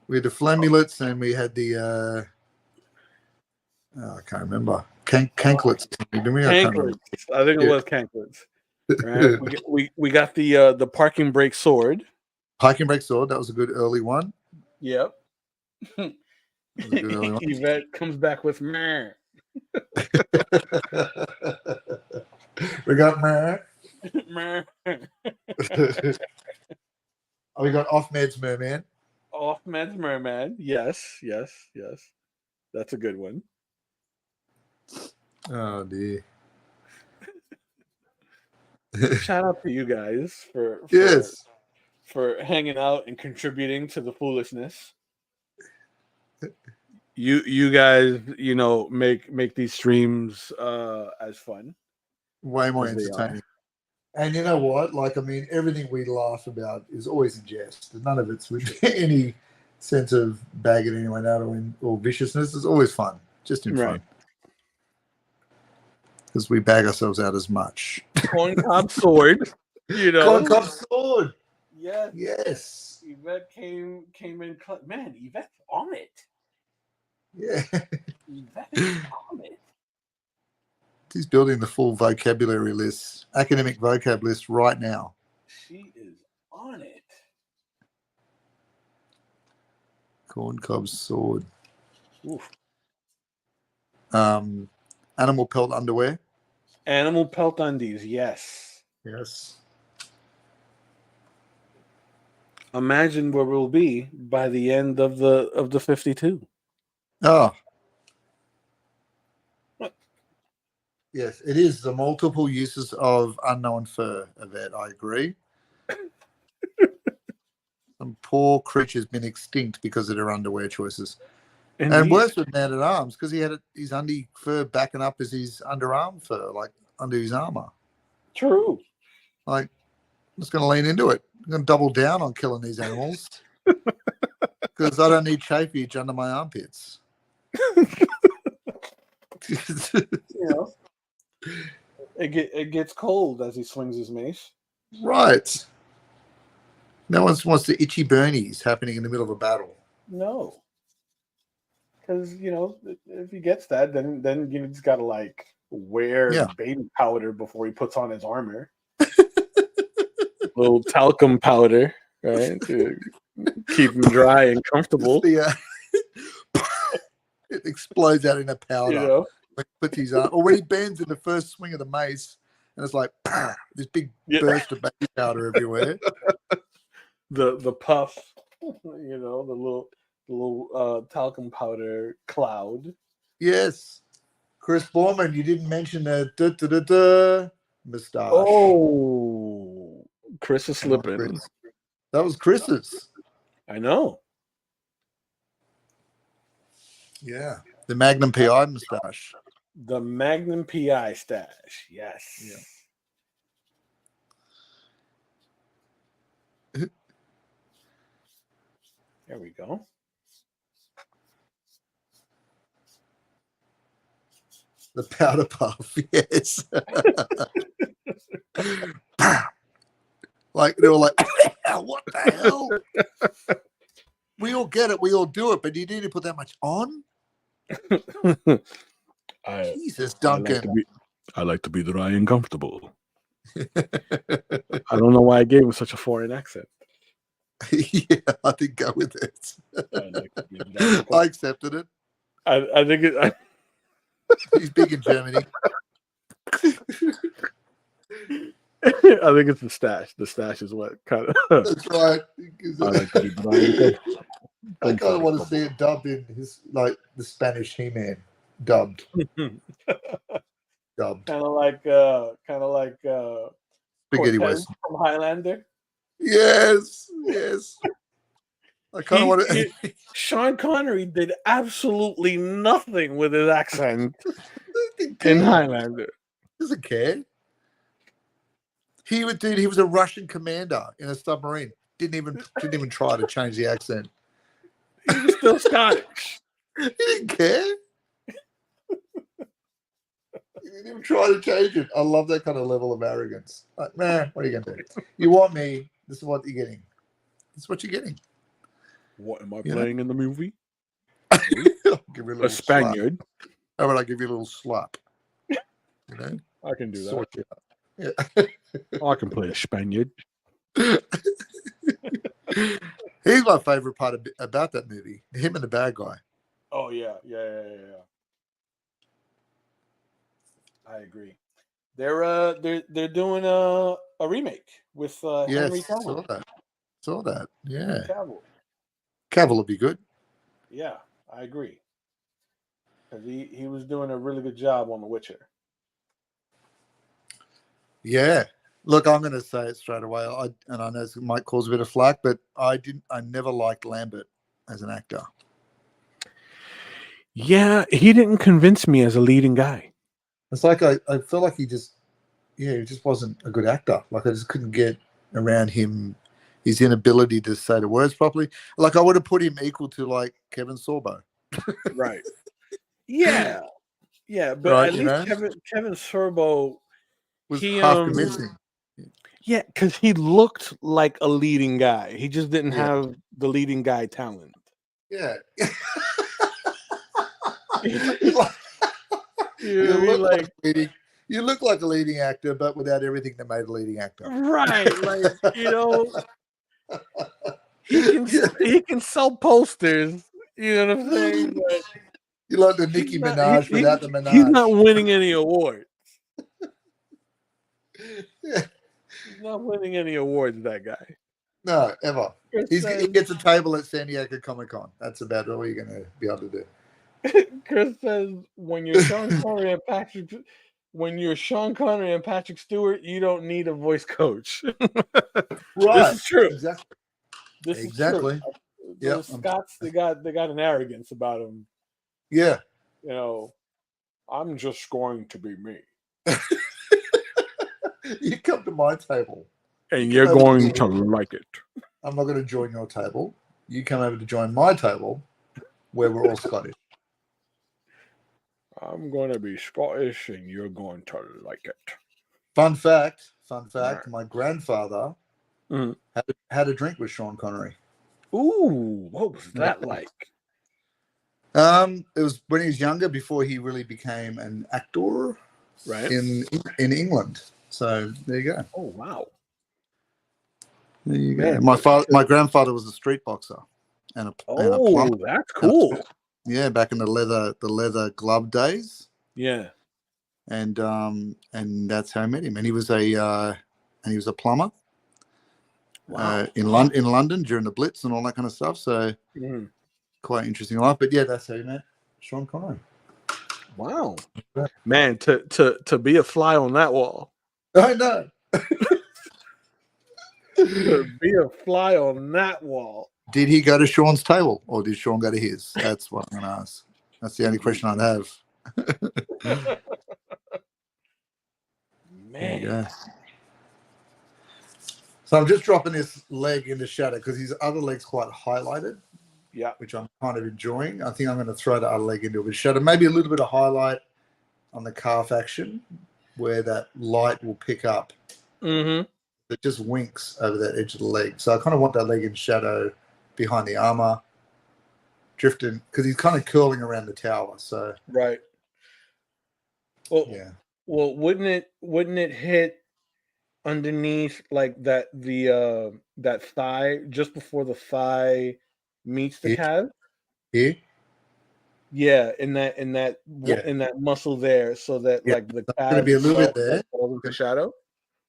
We had the flammulets and we had the I can't remember. Canklets. Canklets. I think it was canklets. Right? we got the parking brake sword. Parking brake sword. That was a good early one. Yep. Yvette comes back with meh. We got meh. Meh. We got off meds merman. Off meds merman. Yes. That's a good one. Oh dear. Shout out to you guys for hanging out and contributing to the foolishness. You guys, make these streams as fun. Way more entertaining. And you know what? Like, I mean, everything we laugh about is always in jest. None of it's with any sense of bagging anyone out or viciousness. It's always fun, just in fun. Because we bag ourselves out as much. Corn cob sword, Corn cob sword. Yes. Yvette came in. Man, Yvette's on it. Yeah. Yvette is on it. He's building the full vocabulary list, academic vocab list right now. She is on it. Corn cob sword. Oof. Animal pelt underwear. Animal pelt undies, yes. Yes. Imagine where we'll be by the end of the 52. Oh. Yes, it is the multiple uses of unknown fur, Yvette. I agree. Some poor creature's been extinct because of their underwear choices. Indeed. And worse with Man at Arms because he had his undie fur backing up as his underarm fur, like under his armor. True. Like, I'm just going to lean into it. I'm going to double down on killing these animals because I don't need chafage under my armpits. It gets cold as he swings his mace. Right. No one wants the itchy burnies happening in the middle of a battle. No. Because, if he gets that, then you just got to, like, wear baby powder before he puts on his armor. Little talcum powder, right? To keep him dry and comfortable. It explodes out in a powder. When he puts his arm, or when he bends in the first swing of the mace, and it's like this big burst of baby powder everywhere. The puff, the little talcum powder cloud. Yes, Chris Borman, you didn't mention the moustache. Oh, Chris is slipping. Chris. That was Chris's. I know. Yeah, the Magnum PI moustache. The Magnum PI stash. Yes. Yeah. There we go. The powder puff, yes. Like they were like, what the hell? We all get it, we all do it, but you need to put that much on? Jesus, Duncan. I like to be dry and comfortable. I don't know why I gave him such a foreign accent. Yeah, I think go with it. I accepted it. I think it. He's big in Germany. I think it's the stash. The stash is what kind of. That's right. I kind of want to see it dubbed in his like the Spanish He-Man dubbed. Dubbed. Kind of like Spaghetti Cortez Western from Highlander. Yes. I kind of want to. Sean Connery did absolutely nothing with his accent in Highlander. Doesn't care. He was a Russian commander in a submarine. Didn't even try to change the accent. He was still Scottish. He didn't care. He didn't even try to change it. I love that kind of level of arrogance. Like, man, what are you going to do? You want me? This is what you're getting. This is what you're getting. What am I playing in the movie? Give you a Spaniard. Slap. How about I give you a little slap? I can do that. Yeah. I can play a Spaniard. He's my favorite part about that movie. Him and the bad guy. Oh yeah. I agree. They're doing a remake with Henry Cavill. Saw that. Yeah. Cavill will be good. Yeah, I agree. Because he was doing a really good job on The Witcher. Yeah. Look, I'm going to say it straight away. I know it might cause a bit of flack, but I never liked Lambert as an actor. Yeah, he didn't convince me as a leading guy. It's like I feel like he just wasn't a good actor. Like I just couldn't get around him, his inability to say the words properly. Like I would have put him equal to like Kevin Sorbo. Right. Yeah, but right, at least Kevin Sorbo was half convincing. Yeah, because he looked like a leading guy. He just didn't have the leading guy talent. Yeah. You look like a leading actor, but without everything that made a leading actor. Right, like he can sell posters. You know what I'm saying? But you like the Nicki Minaj without the Minaj. He's not winning any awards. Yeah. He's not winning any awards, that guy. No, ever. He gets a table at San Diego Comic-Con. That's about all you're going to be able to do. Chris says, when you're Sean Connery and when you're Sean Connery and Patrick Stewart, you don't need a voice coach. This Right. is true. Exactly. This is true. Exactly. Those Yep. Scots, they got an arrogance about them. Yeah. You know, I'm just going to be me, You come to my table. and You you're come over going here. to like it. I'm not going to join your table. You come over to join my table, where we're all Scottish. I'm going to be Scottish, and you're going to like it. Fun fact. Right. My grandfather Mhm. had a drink with Sean Connery. Ooh, what was that like? It was when he was younger, before he really became an actor, Right. in England. So there you go. Oh wow. There you Man, go. My grandfather was a street boxer and a plumber. Oh, that's cool. Yeah, back in the leather glove days, Yeah. and that's how I met him. And he was a plumber. Wow. In London during the Blitz and all that kind of stuff. So Mhm. quite interesting life. But yeah, that's how you met Sean Connery. Wow. Man, to be a fly on that wall. I know. To be a fly on that wall. Did he go to Sean's table or did Sean go to his? That's what I'm going to ask. That's the only question I'd have. Man. Yeah. So I'm just dropping this leg into shadow because his other leg's quite highlighted. Yeah. Which I'm kind of enjoying. I think I'm going to throw the other leg into a bit of shadow. Maybe a little bit of highlight on the calf action where that light will pick up. Mm-hmm. It just winks over that edge of the leg. So I kind of want that leg in shadow behind the armor, drifting, because he's kind of curling around the tower. So Right. Well, yeah. Well, wouldn't it hit underneath like that thigh just before the thigh meets the Here, calf? here. Yeah, Yeah. in that muscle there, so that Yeah. like the It's going to calf be a little itself bit there. falls into shadow.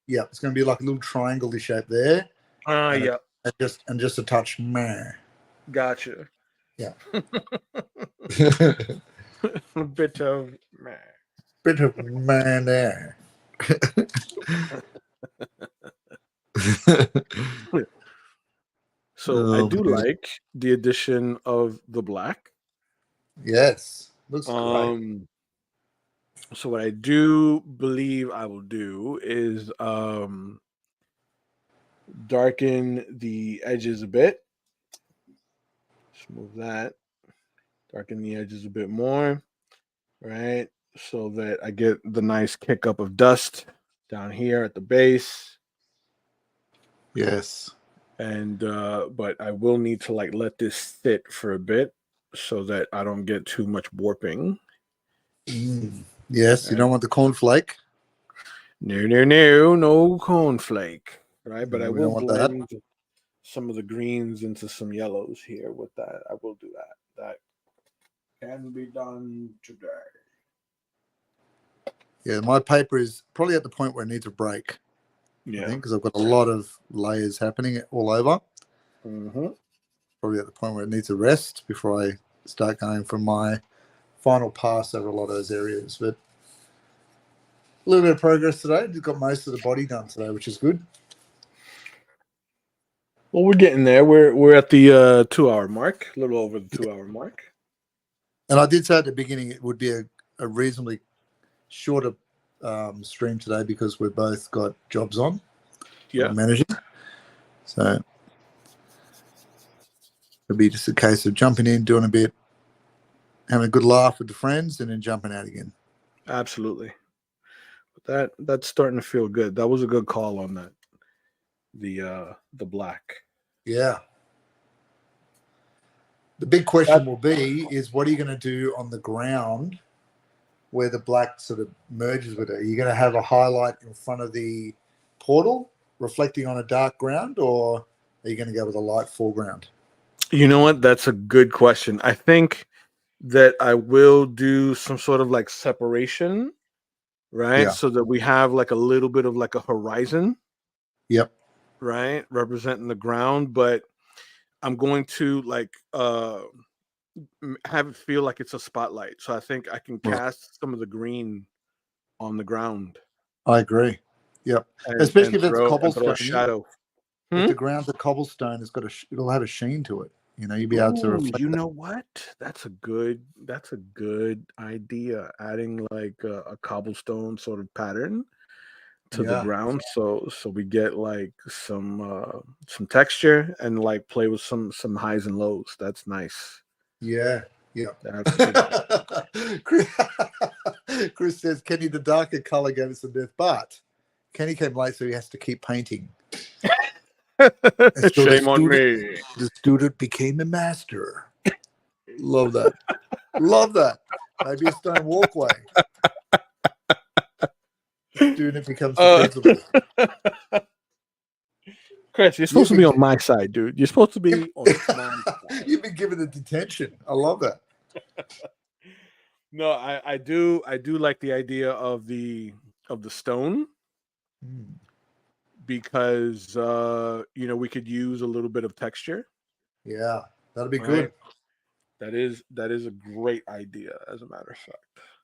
Yeah, it's going to be like a little triangle shape there. And Yeah, just a touch. Meh. gotcha. Yeah. A bit of meh. Bit of man there. So I Oh, do man. like the addition of the black. Yes. Looks great. So what I do believe I will do is darken the edges a bit. Just move that. Darken the edges a bit more, right? So that I get the nice kick up of dust down here at the base. Yes. And but I will need to like let this sit for a bit so that I don't get too much warping. Yes, you don't want the cornflake. No cornflake, right? But No, I we will don't want that. blend some of the greens into some yellows here with that. I will do that. That can be done today. Yeah, my paper is probably at the point where it needs a break. Yeah. I think because I've got a lot of layers happening all over. Mm-hmm. Probably at the point where it needs a rest before I start going for my final pass over a lot of those areas. But a little bit of progress today. We've got most of the body done today, which is good. Well, we're getting there. We're at the 2 hour mark, a little over the 2 hour mark. And I did say at the beginning it would be a reasonably shorter stream today because we've both got jobs on. Yeah. Managing. So it'll be just a case of jumping in, doing a bit, having a good laugh with the friends, and then jumping out again. Absolutely. That's starting to feel good. That was a good call on that. The black. Yeah. The big question will be is what are you going to do on the ground where the black sort of merges with it? Are you going to have a highlight in front of the portal reflecting on a dark ground, or are you going to go with a light foreground? You know what? That's a good question. I think that I will do some sort of like separation, right? Yeah. So that we have like a little bit of like a horizon. Yep. Right? Representing the ground, but I'm going to like have it feel like it's a spotlight. So I think I can cast some of the green on the ground. I agree. Yep. And Especially if it's throw a cobblestone. shadow. If the ground's a cobblestone, it'll have a sheen to it. You'll be able to Ooh, reflect. you know what? That's a good idea. Adding like a cobblestone sort of pattern to the ground, so we get like some texture and like play with some highs and lows. That's nice. Yeah. Chris says Kenny the darker color gave us some death, but Kenny came late, so he has to keep painting. So Shame on me. The student became a master. Love that. Love that. Maybe a stone walkway. The student becomes the principal. Chris, you're supposed to be on my side, dude. You're supposed to be on my side. You've been given the detention. I love that. No, I do like the idea of the stone. Because we could use a little bit of texture. Yeah, that'll be good. That is a great idea, as a matter of fact.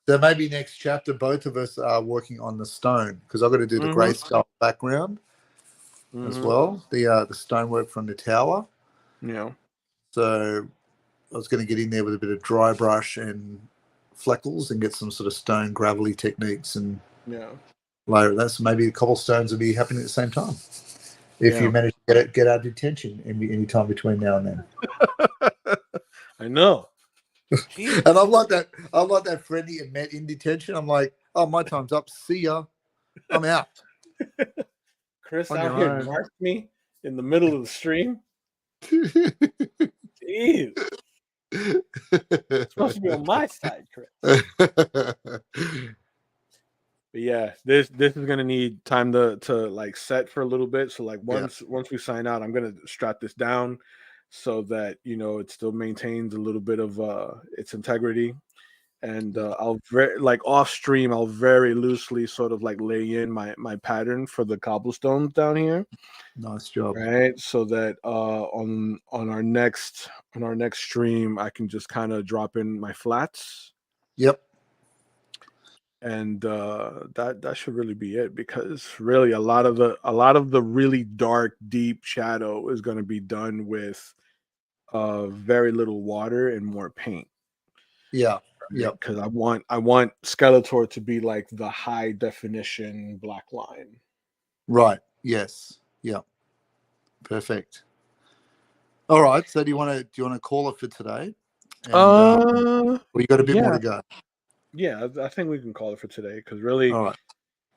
So maybe next chapter, both of us are working on the stone, because I've got to do the grayscale background as well. The stonework from the tower. Yeah. So I was going to get in there with a bit of dry brush and fleckles and get some sort of stone gravelly techniques and layer that. Maybe the cobblestones will be happening at the same time. If you manage to get out of detention any time between now and then. I know. And I'm like that friend you met in detention. I'm like, oh, my time's up. See ya. I'm out. Chris out here marked me in the middle of the stream. Jeez. It's supposed to be on my side, Chris. But yeah, this is gonna need time to like set for a little bit. So like once we sign out, I'm gonna strap this down so that it still maintains a little bit of its integrity. And I'll off stream, I'll very loosely sort of like lay in my pattern for the cobblestones down here. Nice job. Right, so that on our next stream, I can just kind of drop in my flats. Yep. And that should really be it, because really a lot of the really dark, deep shadow is going to be done with very little water and more paint. Yeah. Yeah, because I want Skeletor to be like the high definition black line. Right. Yes. Yeah. Perfect. All right. So do you want to call it for today? And, we got a bit more to go. Yeah, I think we can call it for today, because really, all right,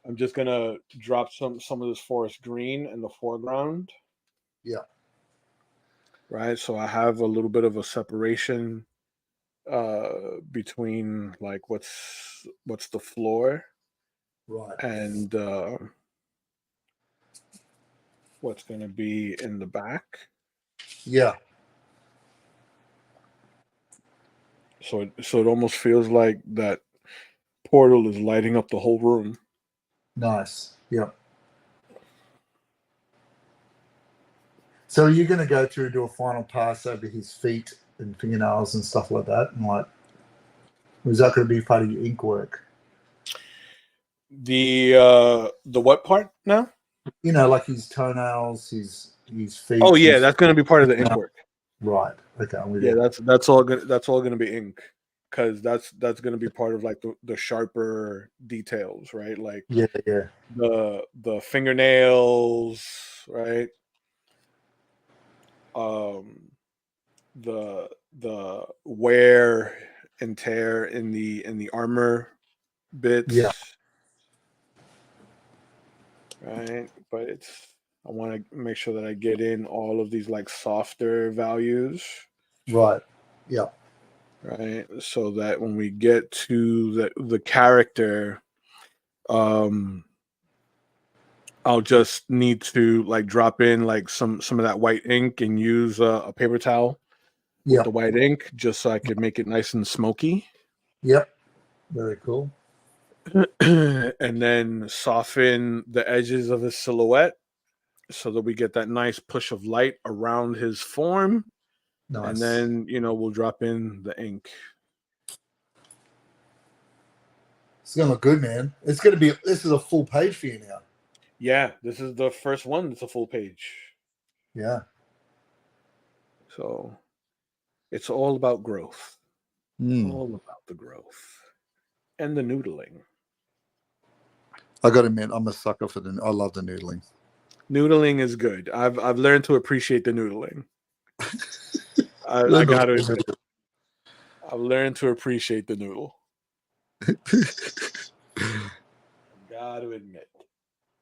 I'm just gonna drop some of this forest green in the foreground. Yeah. Right. So I have a little bit of a separation between like what's the floor, right, and what's going to be in the back. Yeah. So it almost feels like that portal is lighting up the whole room. Nice. Yep. So are you going to go through and do a final pass over his feet and fingernails and stuff like that, and like, is that going to be part of your ink work? The what part now? Like his toenails, his feet. Oh yeah, that's going to be part of the ink work. Right. Okay. That's all going to be ink, because that's going to be part of like the sharper details, right? Like the fingernails, right? The wear and tear in the armor bits. Yeah. Right, but I want to make sure that I get in all of these like softer values. Right. Yeah. Right, so that when we get to the character, I'll just need to like drop in like some of that white ink and use a paper towel with the white ink, just so I could make it nice and smoky. Yep. Very cool. And then soften the edges of his silhouette so that we get that nice push of light around his form. Nice. And then we'll drop in the ink. It's gonna look good, man. It's gonna be. This is a full page for you now. Yeah, this is the first one that's a full page. Yeah. So it's all about growth. All about the growth and the noodling. I got to admit, I'm a sucker for I love the noodling. Noodling is good. I've learned to appreciate the noodling. I got to admit, I've learned to appreciate the noodle. Got to admit.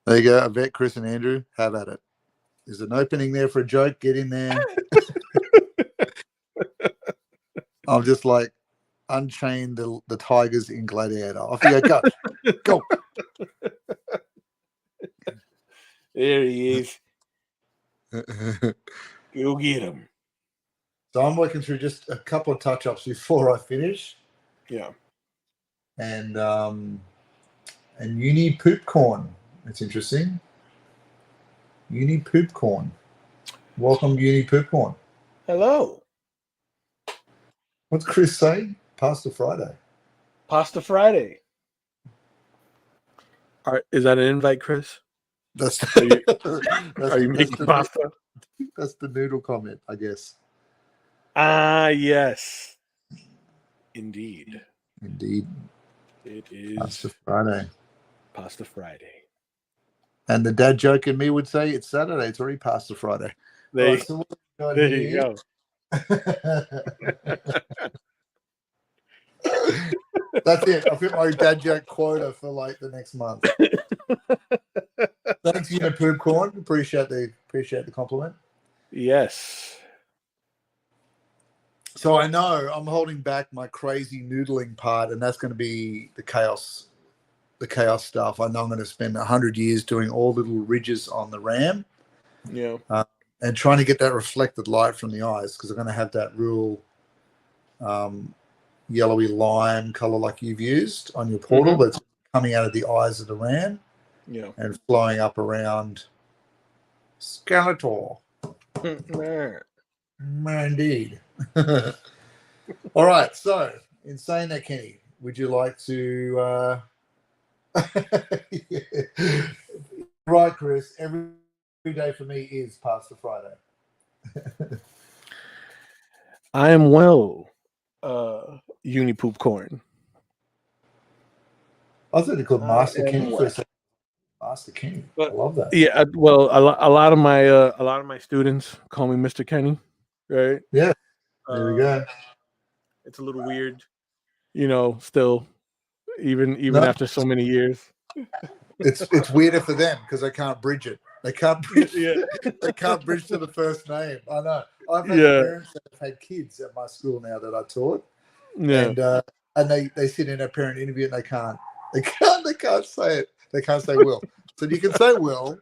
There you go. I bet Chris and Andrew have at it. There's an opening there for a joke. Get in there. I'm just like, unchain the tigers in Gladiator. Off you go. Go. There he is. Go get him. So I'm working through just a couple of touch-ups before I finish. Yeah. And uni poop corn. That's interesting. Uni poop corn. Welcome, uni poop corn. Hello. What's Chris saying? Pasta Friday. Pasta Friday. Is that an invite, Chris? Are you making pasta? That's the noodle comment, I guess. Ah, yes. Indeed. It is Pasta Friday. Pasta Friday. And the dad joke in me would say it's Saturday. It's already Pasta Friday. There you go. That's it. I've hit my dad joke quota for like the next month. Thanks, you know, poop corn. Appreciate the compliment. Yes. So I know I'm holding back my crazy noodling part, and that's going to be the chaos stuff. I know I'm going to spend 100 years doing all little ridges on the ram. Yeah. And trying to get that reflected light from the eyes, because I'm going to have that real yellowy lime color like you've used on your portal, that's coming out of the eyes of the ram, and flowing up around Skeletor. Indeed. All right. So, in saying that, Kenny, would you like to? Right, Chris. Every day for me is Pasta Friday. I am well. Uni poop corn. I thought it called Master Kenny for a second. Master Kenny. I love that. Yeah, well, a lot of my students call me Mr. Kenny, right? Yeah. There we go. It's a little weird, still, even after so many years. It's weirder for them because they can't bridge it. They can't bridge. They can't bridge to the first name. I know. I've had parents that have had kids at my school now that I taught. Yeah. And they sit in a parent interview and they can't say it. They can't say Will. So you can say Will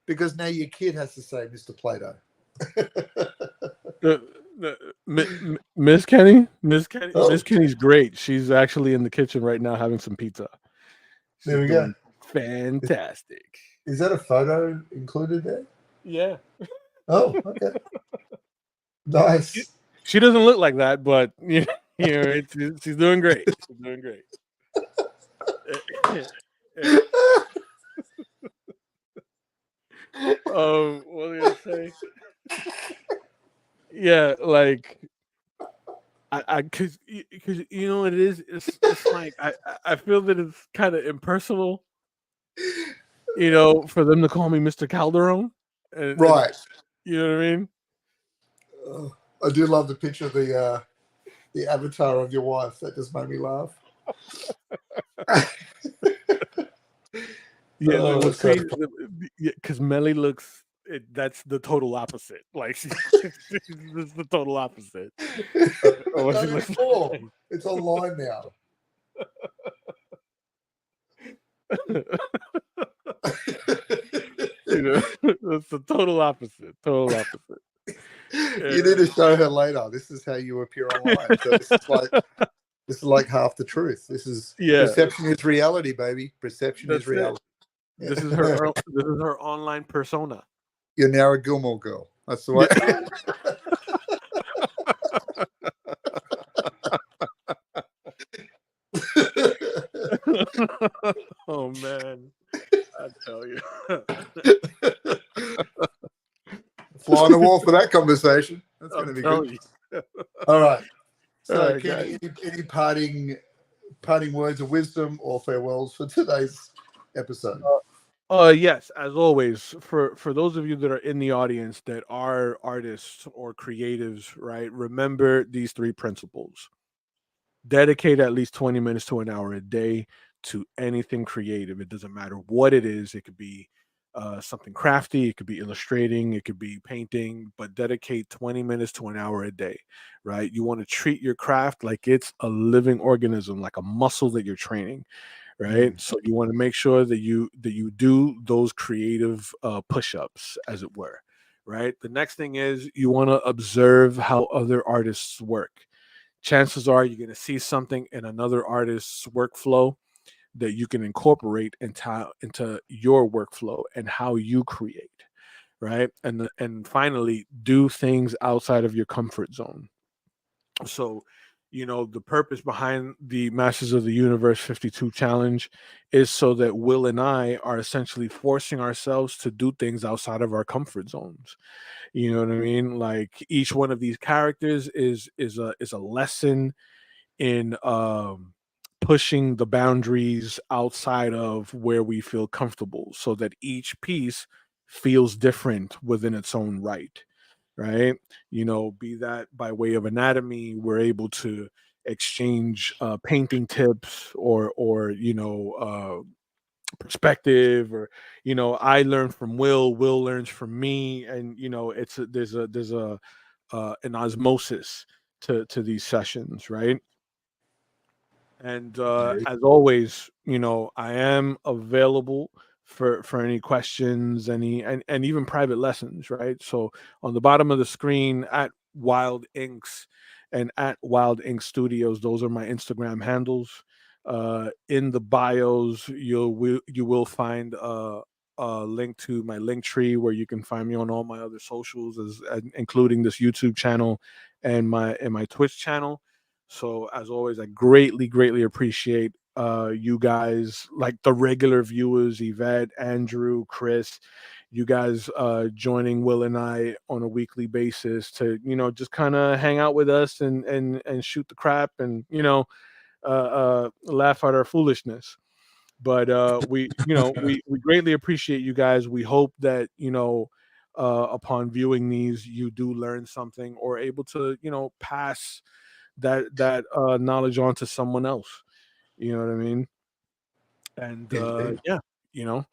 because now your kid has to say Mr. Plato. Miss Kenny's great. She's actually in the kitchen right now having some pizza. There we go. Fantastic. Is that a photo included there? Yeah. Oh, okay. Nice. She doesn't look like that, but she's doing great. She's doing great. What was I gonna say? Yeah, like because you know what it is. It's like I feel that it's kind of impersonal, for them to call me Mr. Calderon. Right. You know what I mean? I do love the picture of the avatar of your wife. That just made me laugh. Yeah, what's crazy because Melly looks. That's the total opposite. Like she's the total opposite. It's online now. It's the total opposite. Total opposite. You need to show her later. This is how you appear online. So this is like half the truth. This is perception is reality, baby. Perception is reality. This is her online persona. You're now a Gilmore girl. That's the way. Oh man, I tell you. Fly on the wall for that conversation. That's going to be good. You. All right. All So, right, Kenny, guys. any parting words of wisdom or farewells for today's episode? Yes, as always, for those of you that are in the audience that are artists or creatives, right? Remember these three principles. Dedicate at least 20 minutes to an hour a day to anything creative. It doesn't matter what it is. It could be something crafty, it could be illustrating, it could be painting, but dedicate 20 minutes to an hour a day, right? You want to treat your craft like it's a living organism, like a muscle that you're training, right? Mm. So you want to make sure that you do those creative push-ups, as it were, right? The next thing is you want to observe how other artists work. Chances are you're going to see something in another artist's workflow that you can incorporate into your workflow and how you create, right? And finally, do things outside of your comfort zone. So, the purpose behind the Masters of the Universe 52 challenge is so that Will and I are essentially forcing ourselves to do things outside of our comfort zones. You know what I mean? Like each one of these characters is a lesson in pushing the boundaries outside of where we feel comfortable, so that each piece feels different within its own right, right? Be that by way of anatomy, we're able to exchange painting tips, or perspective, or I learn from Will learns from me, and there's a an osmosis to these sessions, right? And Yeah. as always, I am available for any questions, and even private lessons, right? So on the bottom of the screen at Wild Inks and at Wild Ink Studios, those are my Instagram handles. In the bios, you will find a link to my link tree where you can find me on all my other socials, including this YouTube channel and my Twitch channel. So as always, I greatly, greatly appreciate you guys, like the regular viewers, Yvette, Andrew, Chris, you guys joining Will and I on a weekly basis to, just kind of hang out with us and shoot the crap and, laugh at our foolishness. But we greatly appreciate you guys. We hope that, upon viewing these, you do learn something or able to, pass that knowledge on to someone else. You know what I mean? And Indeed. yeah, you know.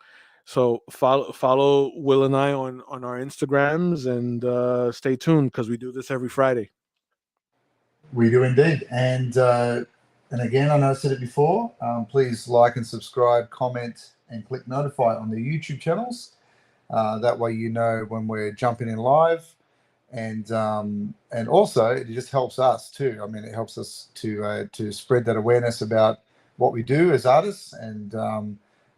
So follow Will and I on our Instagrams, and stay tuned because we do this every Friday. We do indeed. And again, I know I said it before. Please like and subscribe, comment, and click notify on the YouTube channels. That way, you know when we're jumping in live, and also it just helps us too. I mean, it helps us to spread that awareness about what we do as artists, and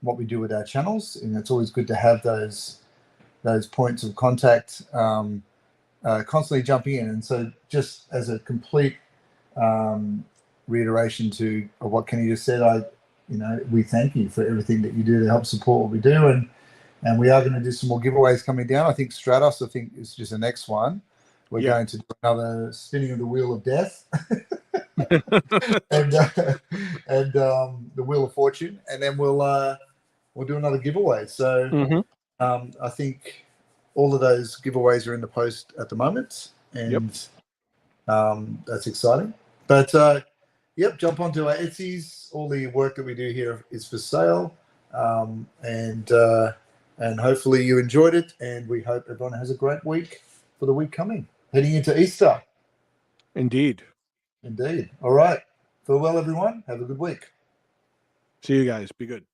what we do with our channels. And it's always good to have those points of contact, constantly jumping in. And so, just as a complete reiteration of what Kenny just said, we thank you for everything that you do to help support what we do, and we are going to do some more giveaways coming down. I think Stratos, is just the next one. We're going to do another spinning of the wheel of death, and the wheel of fortune, and then we'll do another giveaway. So Mhm. I think all of those giveaways are in the post at the moment, Yep. and that's exciting. But yep, jump onto our Etsy's. All the work that we do here is for sale, and hopefully you enjoyed it. And we hope everyone has a great week for the week coming, heading into Easter. Indeed. Indeed. All right. Farewell, everyone. Have a good week. See you guys. Be good.